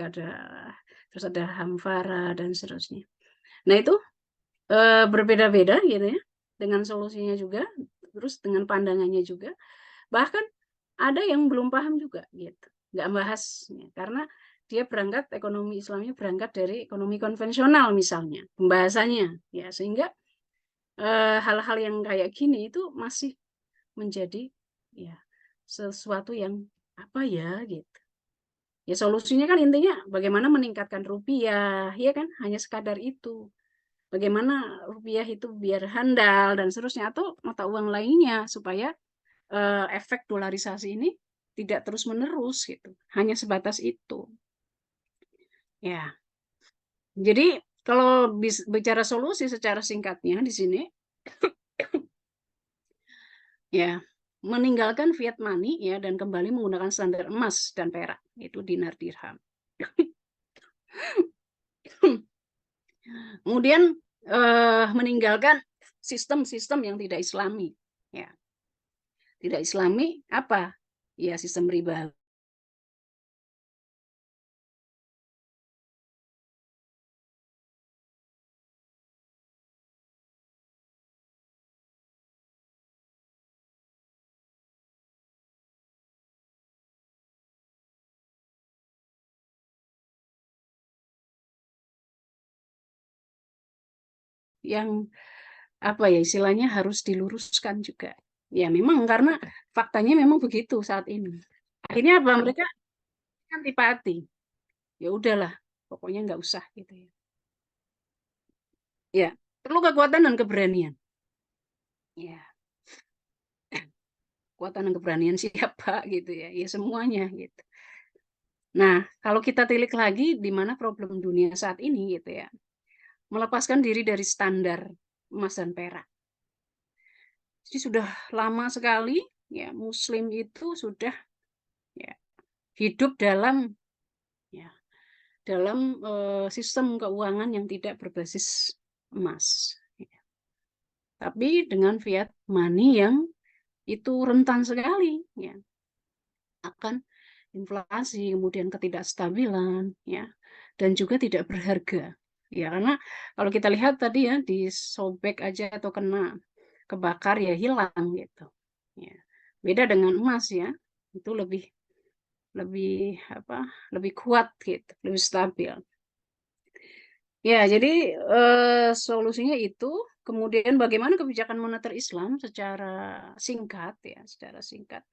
terus ada Hamfara dan seterusnya. Nah itu berbeda-beda gitu ya, dengan solusinya juga, terus dengan pandangannya juga. Bahkan ada yang belum paham juga gitu, nggak bahas ya, karena dia berangkat ekonomi Islamnya berangkat dari ekonomi konvensional misalnya pembahasannya ya, sehingga hal-hal yang kayak gini itu masih menjadi ya sesuatu yang apa ya gitu. Ya solusinya kan intinya bagaimana meningkatkan rupiah, ya kan hanya sekadar itu. Bagaimana rupiah itu biar handal dan seterusnya atau mata uang lainnya supaya efek dolarisasi ini tidak terus-menerus gitu. Hanya sebatas itu. Ya. Jadi kalau bicara solusi secara singkatnya di sini ya meninggalkan fiat money ya dan kembali menggunakan standar emas dan perak, itu dinar dirham. Kemudian meninggalkan sistem-sistem yang tidak Islami. Ya, tidak Islami apa? Ya sistem riba. Yang apa ya istilahnya harus diluruskan juga. Ya memang karena faktanya memang begitu saat ini. Akhirnya apa mereka antipati. Ya udahlah, pokoknya nggak usah gitu ya. Ya, perlu kekuatan dan keberanian. Ya, kekuatan dan keberanian siapa gitu ya. Ya semuanya gitu. Nah, kalau kita tilik lagi di mana problem dunia saat ini gitu ya. Melepaskan diri dari standar emas dan perak. Jadi sudah lama sekali ya Muslim itu sudah ya hidup dalam ya sistem keuangan yang tidak berbasis emas. Ya. Tapi dengan fiat money yang itu rentan sekali ya akan inflasi, kemudian ketidakstabilan ya dan juga tidak berharga. Ya karena kalau kita lihat tadi ya disobek aja atau kena kebakar ya hilang gitu. Ya. Beda dengan emas ya. Itu lebih lebih apa? Lebih kuat gitu, lebih stabil. Ya, jadi solusinya itu kemudian bagaimana kebijakan moneter Islam secara singkat ya, secara singkat.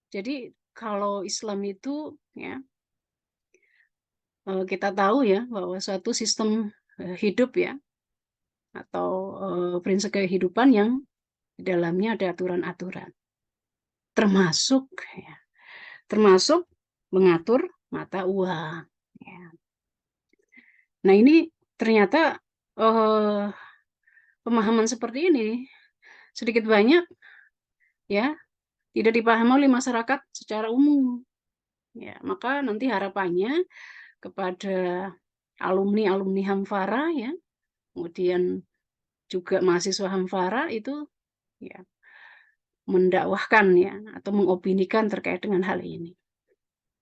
Jadi kalau Islam itu ya kita tahu ya bahwa suatu sistem hidup ya atau prinsip kehidupan yang di dalamnya ada aturan-aturan termasuk ya, termasuk mengatur mata uang ya. Nah ini ternyata pemahaman seperti ini sedikit banyak ya tidak dipahami oleh masyarakat secara umum ya, maka nanti harapannya kepada alumni-alumni Hamfara ya, kemudian juga mahasiswa Hamfara itu ya mendakwahkan ya atau mengopinikan terkait dengan hal ini.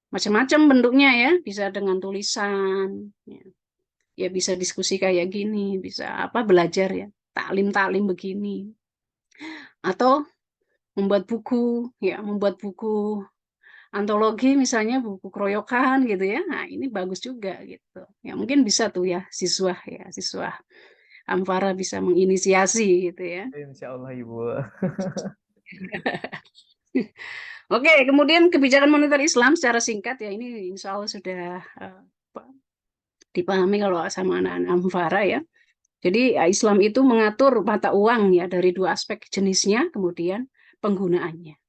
Macam-macam bentuknya ya, bisa dengan tulisan, ya bisa diskusi kayak gini, bisa apa belajar ya, taklim-taklim begini, atau membuat buku, ya membuat buku antologi misalnya buku keroyokan gitu ya. Nah ini bagus juga gitu. Ya mungkin bisa tuh ya siswa Amfara bisa menginisiasi gitu ya. Insya Allah Ibu. Oke, kemudian kebijakan moneter Islam secara singkat ya ini insya Allah sudah dipahami kalau sama anak-anak Amfara ya. Jadi Islam itu mengatur mata uang ya dari dua aspek jenisnya kemudian penggunaannya.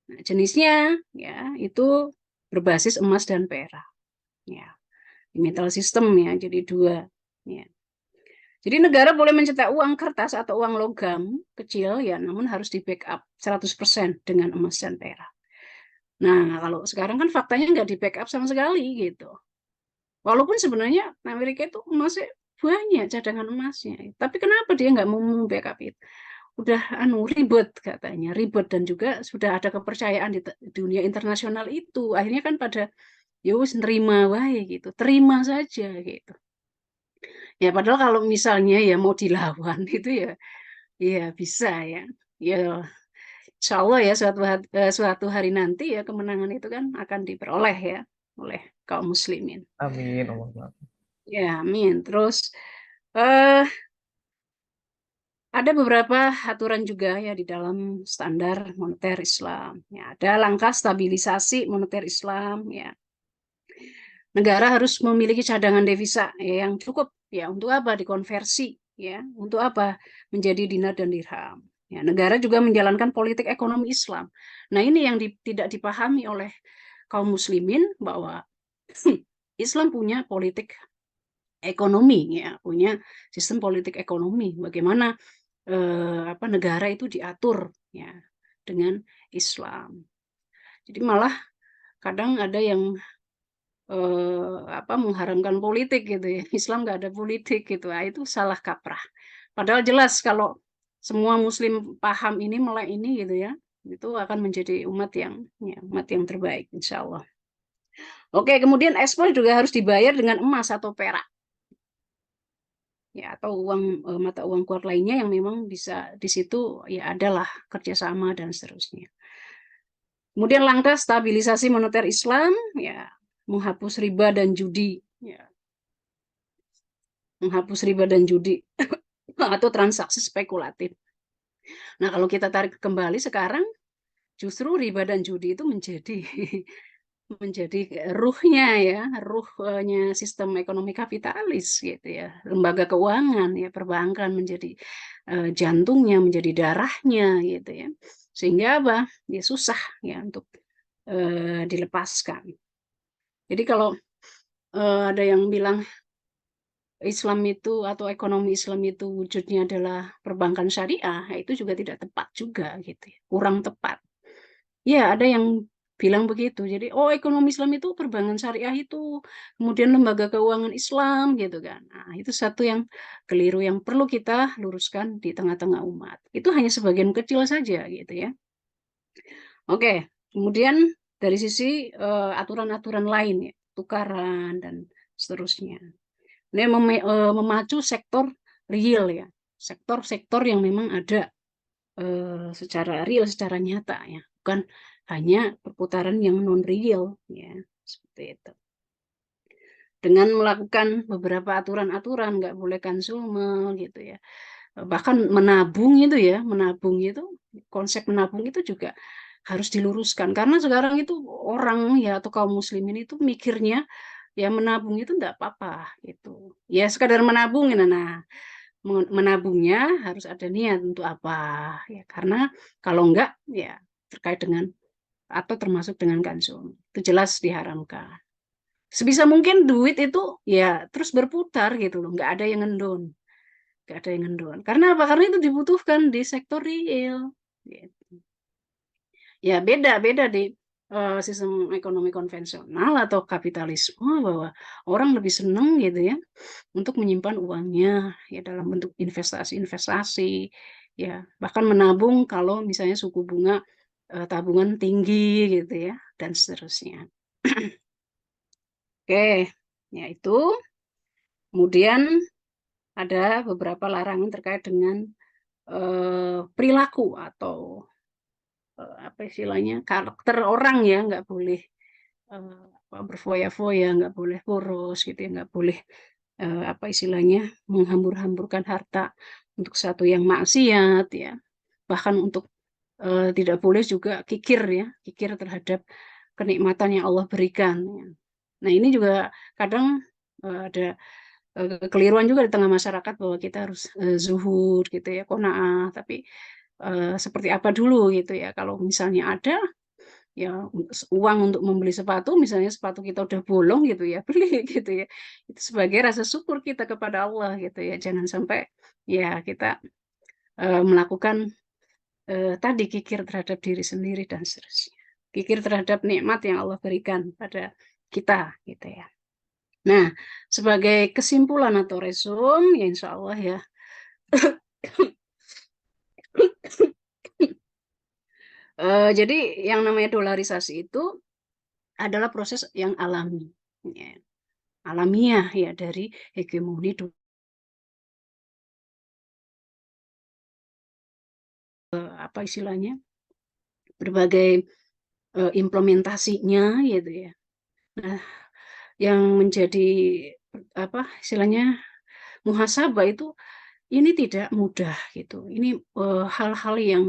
Nah, jenisnya ya itu berbasis emas dan perak. Ya, metal system ya jadi dua. Ya. Jadi negara boleh mencetak uang kertas atau uang logam kecil ya, namun harus di backup 100% dengan emas dan perak. Nah, kalau sekarang kan faktanya nggak di backup sama sekali gitu. Walaupun sebenarnya Amerika itu emasnya banyak cadangan emasnya. Tapi kenapa dia nggak mau backup itu? Udah ribet katanya, ribet dan juga sudah ada kepercayaan di dunia internasional itu. Akhirnya kan pada ya wis nerima wae gitu, terima saja gitu. Ya padahal kalau misalnya ya mau dilawan itu ya bisa ya. Ya insya Allah ya suatu hari nanti ya kemenangan itu kan akan diperoleh ya oleh kaum muslimin. Amin, Allahumma. Ya, amin. Terus eh ada beberapa aturan juga ya di dalam standar moneter Islam. Ya, ada langkah stabilisasi moneter Islam ya. Negara harus memiliki cadangan devisa ya, yang cukup ya untuk apa? Dikonversi ya. Untuk apa? Menjadi dinar dan dirham. Ya, negara juga menjalankan politik ekonomi Islam. Nah, ini yang tidak dipahami oleh kaum muslimin bahwa Islam punya politik ekonomi ya, punya sistem politik ekonomi. Bagaimana negara itu diatur ya dengan Islam. Jadi malah kadang ada yang mengharamkan politik gitu ya. Islam nggak ada politik gitu. Nah, itu salah kaprah. Padahal jelas kalau semua Muslim paham ini, melek ini gitu ya, itu akan menjadi umat yang terbaik, insya Allah. Oke, kemudian ekspor juga harus dibayar dengan emas atau perak. Ya, atau mata uang kuat lainnya yang memang bisa di situ ya adalah kerjasama dan seterusnya. Kemudian langkah stabilisasi moneter Islam ya menghapus riba dan judi ya. Menghapus riba dan judi atau transaksi spekulatif. Nah, kalau kita tarik kembali sekarang justru riba dan judi itu menjadi ruhnya sistem ekonomi kapitalis gitu ya. Lembaga keuangan ya, perbankan menjadi jantungnya, menjadi darahnya gitu ya. Sehingga apa? Ya susah ya untuk dilepaskan. Jadi kalau ada yang bilang Islam itu atau ekonomi Islam itu wujudnya adalah perbankan syariah, itu juga tidak tepat juga gitu ya. Kurang tepat. Ya, ada yang bilang begitu. Jadi, oh ekonomi Islam itu perbankan syariah itu, kemudian lembaga keuangan Islam gitu kan. Nah, itu satu yang keliru yang perlu kita luruskan di tengah-tengah umat. Itu hanya sebagian kecil saja gitu ya. Oke, kemudian dari sisi aturan-aturan lain ya, tukaran dan seterusnya. Ini memacu sektor real ya, sektor-sektor yang memang ada secara real, secara nyata ya, bukan hanya perputaran yang non real ya, seperti itu. Dengan melakukan beberapa aturan-aturan, nggak boleh konsumen gitu ya. Bahkan menabung itu konsep menabung itu juga harus diluruskan karena sekarang itu orang ya atau kaum muslimin itu mikirnya ya menabung itu enggak apa-apa gitu. Ya sekadar menabung nah menabungnya harus ada niat untuk apa ya karena kalau enggak ya terkait dengan atau termasuk dengan konsum itu jelas diharamkan. Sebisa mungkin duit itu ya terus berputar gitu loh, enggak ada yang ngendon. Enggak ada yang ngendon. Karena apa? Karena itu dibutuhkan di sektor real. Gitu. Ya beda di sistem ekonomi konvensional atau kapitalisme bahwa orang lebih senang gitu ya untuk menyimpan uangnya ya dalam bentuk investasi-investasi ya bahkan menabung kalau misalnya suku bunga tabungan tinggi gitu ya dan seterusnya. Oke, ya itu. Kemudian ada beberapa larangan terkait dengan perilaku atau apa istilahnya karakter orang ya nggak boleh berfoya-foya, nggak boleh boros gitu ya, nggak boleh apa istilahnya menghambur-hamburkan harta untuk satu yang maksiat ya, bahkan untuk tidak boleh juga kikir terhadap kenikmatan yang Allah berikan. Ya. Nah ini juga kadang ada kekeliruan juga di tengah masyarakat bahwa kita harus zuhud gitu ya, qanaah, tapi seperti apa dulu gitu ya. Kalau misalnya ada ya uang untuk membeli sepatu, misalnya sepatu kita udah bolong gitu ya, beli gitu ya. Itu sebagai rasa syukur kita kepada Allah gitu ya. Jangan sampai ya kita melakukan tadi kikir terhadap diri sendiri dan seterusnya. Kikir terhadap nikmat yang Allah berikan pada kita gitu ya. Nah, sebagai kesimpulan atau resum, ya insya Allah ya, jadi yang namanya dolarisasi itu adalah proses yang alami, ya, alamiah ya dari hegemoni apa istilahnya berbagai implementasinya gitu ya. Nah, yang menjadi apa istilahnya muhasabah itu ini tidak mudah gitu. Ini hal-hal yang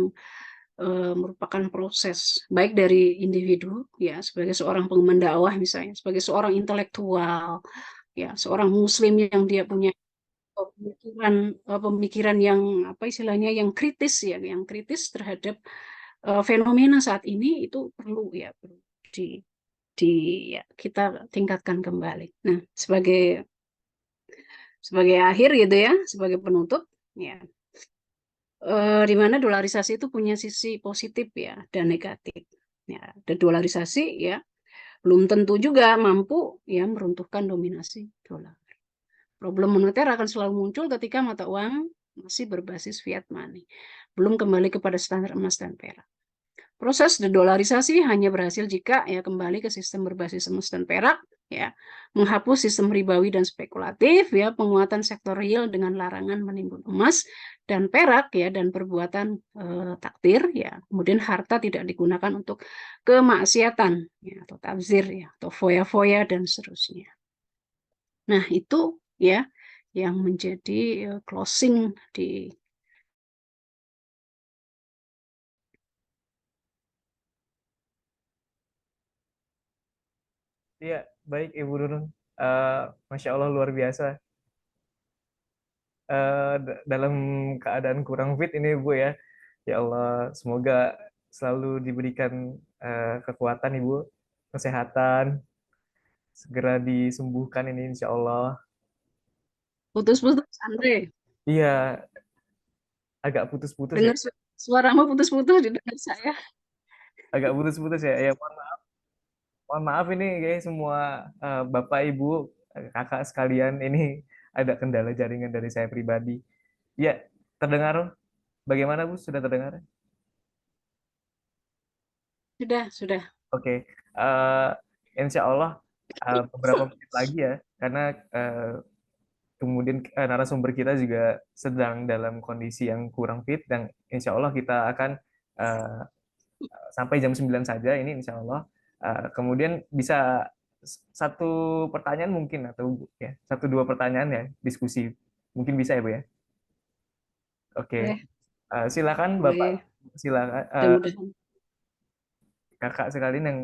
merupakan proses baik dari individu ya sebagai seorang pengemban dakwah misalnya, sebagai seorang intelektual ya, seorang muslim yang dia punya pemikiran yang apa istilahnya yang kritis ya, yang kritis terhadap fenomena saat ini itu perlu ya perlu di di ya kita tingkatkan kembali. Nah, sebagai akhir gitu ya, sebagai penutup ya di mana dolarisasi itu punya sisi positif ya dan negatif. Ya, dan dolarisasi ya belum tentu juga mampu ya meruntuhkan dominasi dolar. Problem moneter akan selalu muncul ketika mata uang masih berbasis fiat money, belum kembali kepada standar emas dan perak. Proses dedolarisasi hanya berhasil jika ya kembali ke sistem berbasis emas dan perak, ya, menghapus sistem ribawi dan spekulatif, ya, penguatan sektor real dengan larangan menimbun emas dan perak, ya, dan perbuatan takdir, ya, kemudian harta tidak digunakan untuk kemaksiatan, ya, atau tabzir, ya, atau foya-foya dan seterusnya. Nah itu ya yang menjadi closing di Iya, baik Ibu Nurun. Masya Allah luar biasa. Dalam keadaan kurang fit ini Bu ya. Ya Allah, semoga selalu diberikan kekuatan Ibu, kesehatan, segera disembuhkan ini insya Allah. putus-putus Andre. Iya, agak putus-putus ya. Dengar suaramu putus-putus di dekat saya. Agak putus-putus ya. Ya, mohon maaf ini guys semua Bapak Ibu, kakak sekalian ini ada kendala jaringan dari saya pribadi. Ya, terdengar bagaimana Bu? Sudah terdengar? Sudah. Oke, eh, insya Allah beberapa menit lagi ya, karena kemudian narasumber kita juga sedang dalam kondisi yang kurang fit dan insya Allah kita akan eh, sampai jam 9 saja ini insya Allah. Kemudian bisa satu pertanyaan mungkin atau ya satu dua pertanyaan ya diskusi mungkin bisa ya Bu ya. Oke, Boleh, silakan Bapak, boleh. silakan Mudah-mudahan. kakak sekalian yang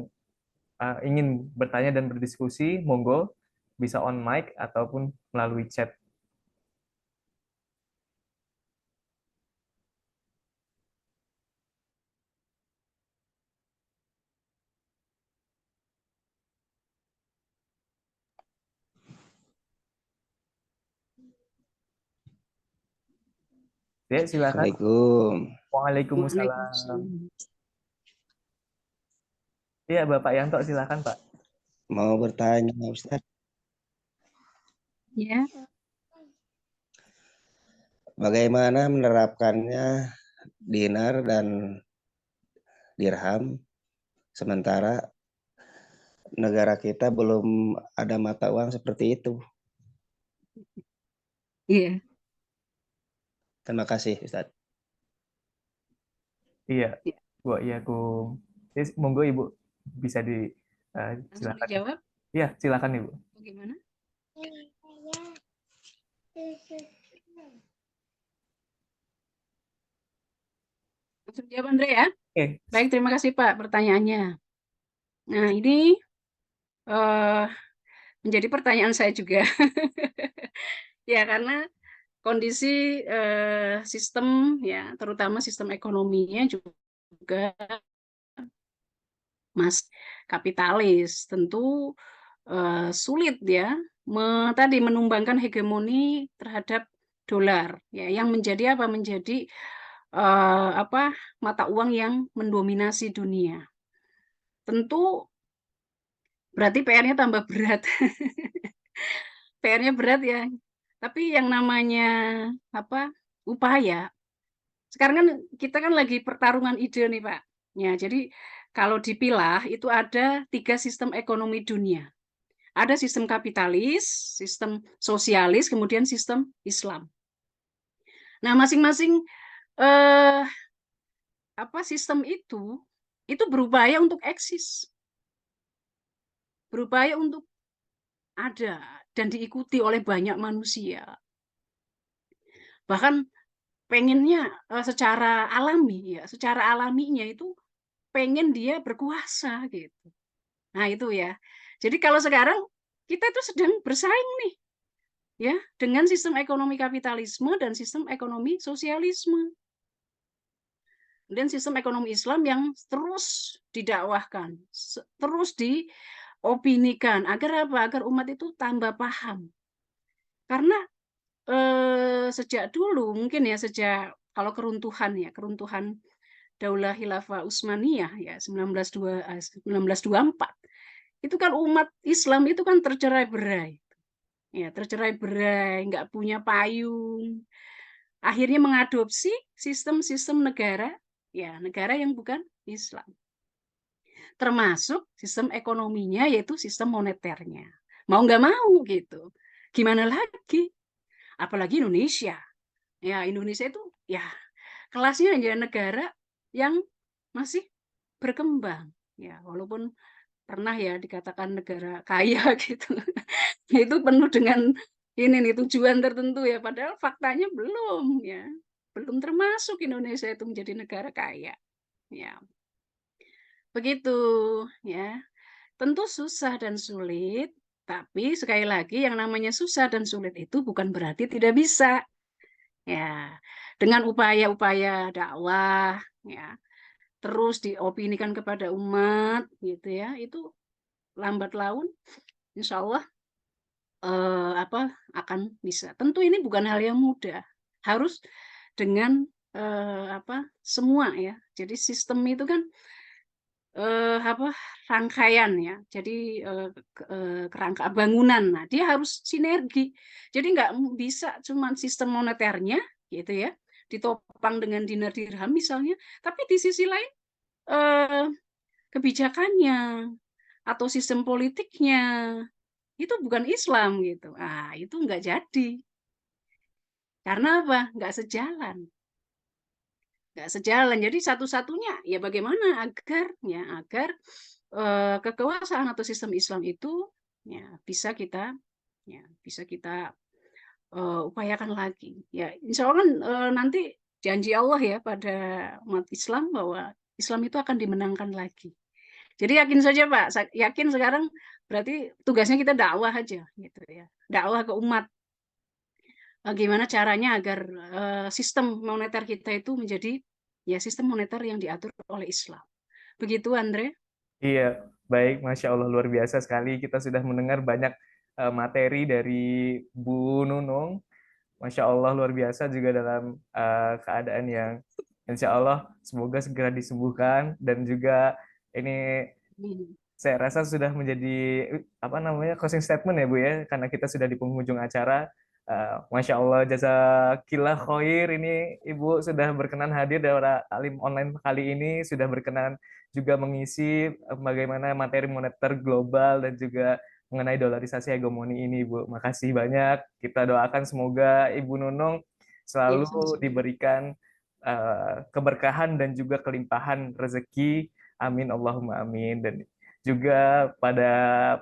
ingin bertanya dan berdiskusi, monggo bisa on mic ataupun melalui chat. Ya, silakan. Assalamualaikum. Waalaikumsalam. Waalaikumsalam. Iya, Bapak Yanto, silakan, Pak. Mau bertanya, Ustaz, Ya, bagaimana menerapkannya dinar dan dirham sementara negara kita belum ada mata uang seperti itu? iya. Terima kasih, Ustaz. Iya, Ya. Bu, iya, aku. Yes, monggo Ibu bisa Langsung silakan. dijawab. Iya, silakan Ibu. Bagaimana? Langsung jawab Andre ya. Oke, Baik, terima kasih Pak pertanyaannya. Nah, ini eh, menjadi pertanyaan saya juga. Ya, karena kondisi sistem ya, terutama sistem ekonominya juga Mas kapitalis. Tentu sulit ya tadi menumbangkan hegemoni terhadap dolar ya yang menjadi apa? Menjadi mata uang yang mendominasi dunia. Tentu berarti PR-nya tambah berat. PR-nya berat ya. Tapi yang namanya upaya. Sekarang kan kita kan lagi pertarungan ide nih, Pak. Ya, jadi kalau dipilah itu ada 3 sistem ekonomi dunia. Ada sistem kapitalis, sistem sosialis, kemudian sistem Islam. Nah, masing-masing eh, sistem itu berupaya untuk eksis, berupaya untuk ada dan diikuti oleh banyak manusia. Bahkan pengennya secara alami ya, secara alaminya itu pengen dia berkuasa gitu. Nah, itu ya. Jadi kalau sekarang kita itu sedang bersaing nih ya dengan sistem ekonomi kapitalisme dan sistem ekonomi sosialisme. Dan sistem ekonomi Islam yang terus didakwahkan, terus diopinikan agar apa? Agar umat itu tambah paham. Karena sejak dulu mungkin ya sejak kalau keruntuhan Daulah Khilafah Utsmaniyah ya 1924 itu kan umat Islam itu kan tercerai-berai. Ya, tercerai-berai, nggak punya payung. Akhirnya mengadopsi sistem-sistem negara yang bukan Islam. Termasuk sistem ekonominya yaitu sistem moneternya. Mau nggak mau gitu. Gimana lagi? Apalagi Indonesia. Ya, Indonesia itu ya kelasnya aja negara yang masih berkembang. Ya, walaupun pernah ya dikatakan negara kaya gitu. Itu penuh dengan ini nih tujuan tertentu ya, padahal faktanya belum ya. Belum termasuk Indonesia itu menjadi negara kaya. Ya, begitu ya. Tentu susah dan sulit, tapi sekali lagi yang namanya susah dan sulit itu bukan berarti tidak bisa. Ya, dengan upaya-upaya dakwah ya, terus diopinikan kepada umat gitu ya, itu lambat laun insya Allah akan bisa. Tentu ini bukan hal yang mudah. Harus dengan semua ya. Jadi sistem itu kan rangkaian ya. Jadi kerangka bangunan. Nah, dia harus sinergi. Jadi nggak bisa cuma sistem moneternya gitu ya, ditopang dengan dinar dirham misalnya, tapi di sisi lain kebijakannya atau sistem politiknya itu bukan Islam gitu. Ah, itu nggak jadi. Karena apa? Nggak sejalan. Nggak sejalan. Jadi satu-satunya ya bagaimana agar kekuasaan atau sistem Islam itu ya bisa kita upayakan lagi. Ya, insya Allah kan nanti janji Allah ya pada umat Islam bahwa Islam itu akan dimenangkan lagi. Jadi yakin saja Pak, yakin sekarang berarti tugasnya kita dakwah aja gitu ya. Dakwah ke umat. Gimana caranya agar sistem moneter kita itu menjadi ya sistem moneter yang diatur oleh Islam. Begitu Andre? Iya, baik, Masya Allah luar biasa sekali. Kita sudah mendengar banyak materi dari Bu Nunung. Masya Allah luar biasa juga dalam keadaan yang Insya Allah semoga segera disembuhkan dan juga ini saya rasa sudah menjadi closing statement ya Bu ya, karena kita sudah di penghujung acara. Masya Allah, jazakillah khair, ini Ibu sudah berkenan hadir dalam alim online kali ini, sudah berkenan juga mengisi bagaimana materi moneter global dan juga mengenai dolarisasi hegemoni ini, Bu. Makasih banyak. Kita doakan semoga Ibu Nunung selalu diberikan keberkahan dan juga kelimpahan rezeki. Amin, Allahumma amin. Dan juga pada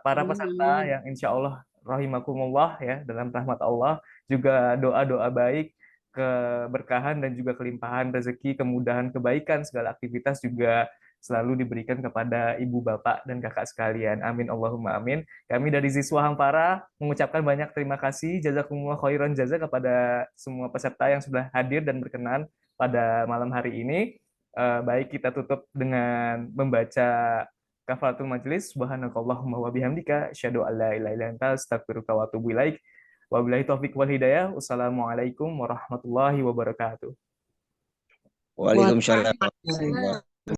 para peserta yang insya Allah rahimakumullah ya dalam rahmat Allah, juga doa-doa baik, keberkahan dan juga kelimpahan rezeki, kemudahan, kebaikan, segala aktivitas juga selalu diberikan kepada ibu, bapak, dan kakak sekalian. Amin, Allahumma amin. Kami dari Ziswa Hampara mengucapkan banyak terima kasih, jazakumullah khairan jaza kepada semua peserta yang sudah hadir dan berkenan pada malam hari ini. Baik, kita tutup dengan membaca Kafaratul majlis, subhanakallahumma wa bihamdika, asyhadu an la ilaha illa anta, astaghfiruka wa atubu ilaik. Wabillahi taufiq wal hidayah. Wassalamualaikum warahmatullahi wabarakatuh. Waalaikumsalam Waalaikumsalam.